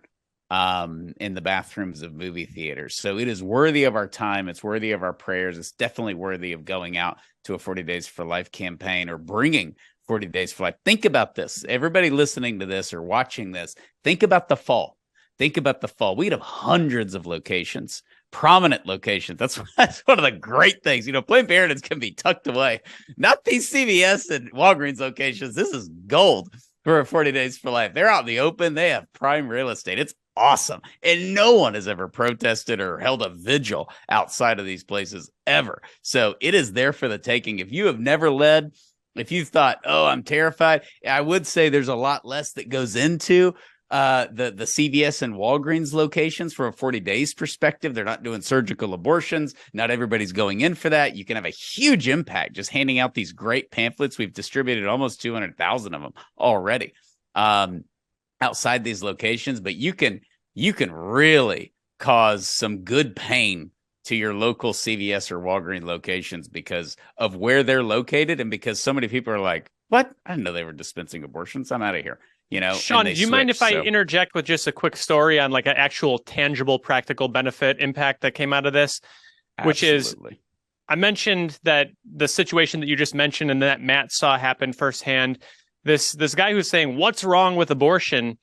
in the bathrooms of movie theaters. So it is worthy of our time. It's worthy of our prayers. It's definitely worthy of going out to a 40 Days for Life campaign or bringing 40 Days for Life. Think about this. Everybody listening to this or watching this, think about the fall. Think about the fall. We'd have hundreds of locations, prominent locations. That's one of the great things. Planned Parenthoods can be tucked away. Not these CVS and Walgreens locations. This is gold for 40 Days for Life. They're out in the open. They have prime real estate. It's awesome. And no one has ever protested or held a vigil outside of these places ever. So it is there for the taking. If you have never led, if you thought, oh, I'm terrified, I would say there's a lot less that goes into the CVS and Walgreens locations from a 40 days perspective. They're not doing surgical abortions. Not everybody's going in for that. You can have a huge impact just handing out these great pamphlets. We've distributed almost 200,000 of them already outside these locations, but you can really cause some good pain to your local CVS or Walgreens locations because of where they're located and because so many people are like, what? I didn't know they were dispensing abortions. I'm out of here. Sean, do you mind if I interject with just a quick story on like an actual tangible, practical benefit impact that came out of this? Absolutely. Which is, I mentioned that the situation that you just mentioned and that Matt saw happen firsthand, this guy who's saying, what's wrong with abortion?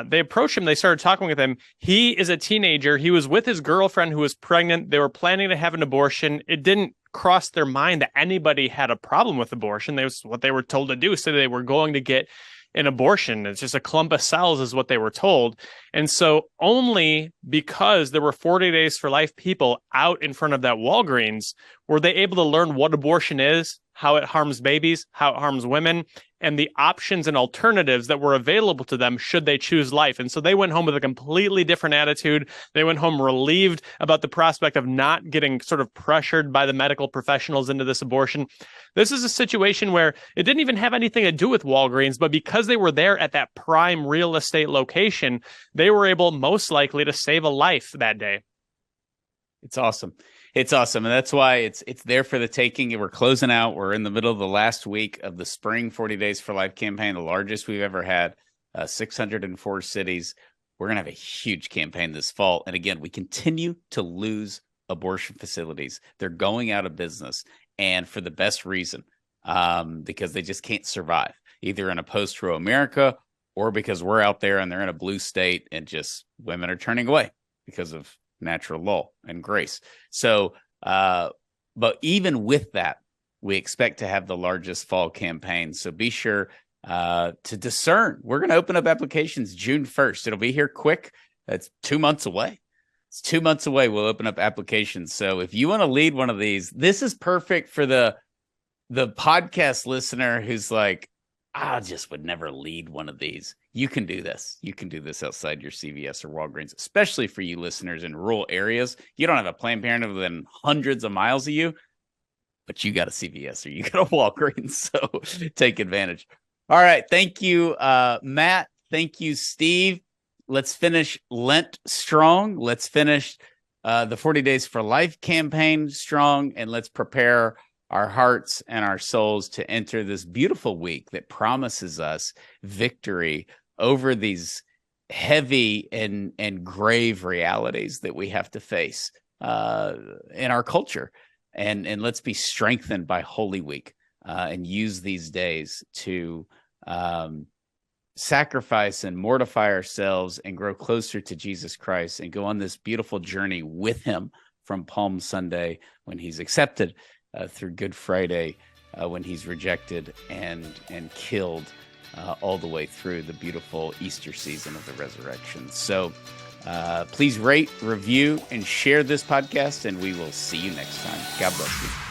They approached him. They started talking with him. He is a teenager. He was with his girlfriend who was pregnant. They were planning to have an abortion. It didn't cross their mind that anybody had a problem with abortion. That was what they were told to do. So they were going to get an abortion. It's just a clump of cells is what they were told. And so only because there were 40 Days for Life people out in front of that Walgreens were they able to learn what abortion is, how it harms babies, how it harms women, and the options and alternatives that were available to them should they choose life. And so they went home with a completely different attitude. They went home relieved about the prospect of not getting sort of pressured by the medical professionals into this abortion. This is a situation where it didn't even have anything to do with Walgreens, but because they were there at that prime real estate location, they were able most likely to save a life that day. It's awesome. It's awesome. And that's why it's there for the taking. We're closing out. We're in the middle of the last week of the spring 40 Days for Life campaign, the largest we've ever had, 604 cities. We're going to have a huge campaign this fall. And again, we continue to lose abortion facilities. They're going out of business, and for the best reason, because they just can't survive, either in a post-Roe America or because we're out there and they're in a blue state and just women are turning away because of natural law and grace. So, but even with that, we expect to have the largest fall campaign. So be sure to discern. We're going to open up applications June 1st. It'll be here quick. That's 2 months away. It's 2 months away. We'll open up applications. So if you want to lead one of these, this is perfect for the podcast listener who's like, I just would never lead one of these. You can do this. You can do this outside your CVS or Walgreens, especially for you listeners in rural areas. You don't have a Planned Parenthood within hundreds of miles of you, but you got a CVS or you got a Walgreens. So take advantage. All right. Thank you, Matt. Thank you, Steve. Let's finish Lent strong. Let's finish the 40 Days for Life campaign strong, and let's prepare our hearts and our souls to enter this beautiful week that promises us victory over these heavy and grave realities that we have to face in our culture. And let's be strengthened by Holy Week and use these days to sacrifice and mortify ourselves and grow closer to Jesus Christ and go on this beautiful journey with him from Palm Sunday when he's accepted through Good Friday when he's rejected and killed all the way through the beautiful Easter season of the resurrection. So please rate, review, and share this podcast, and we will see you next time. God bless you.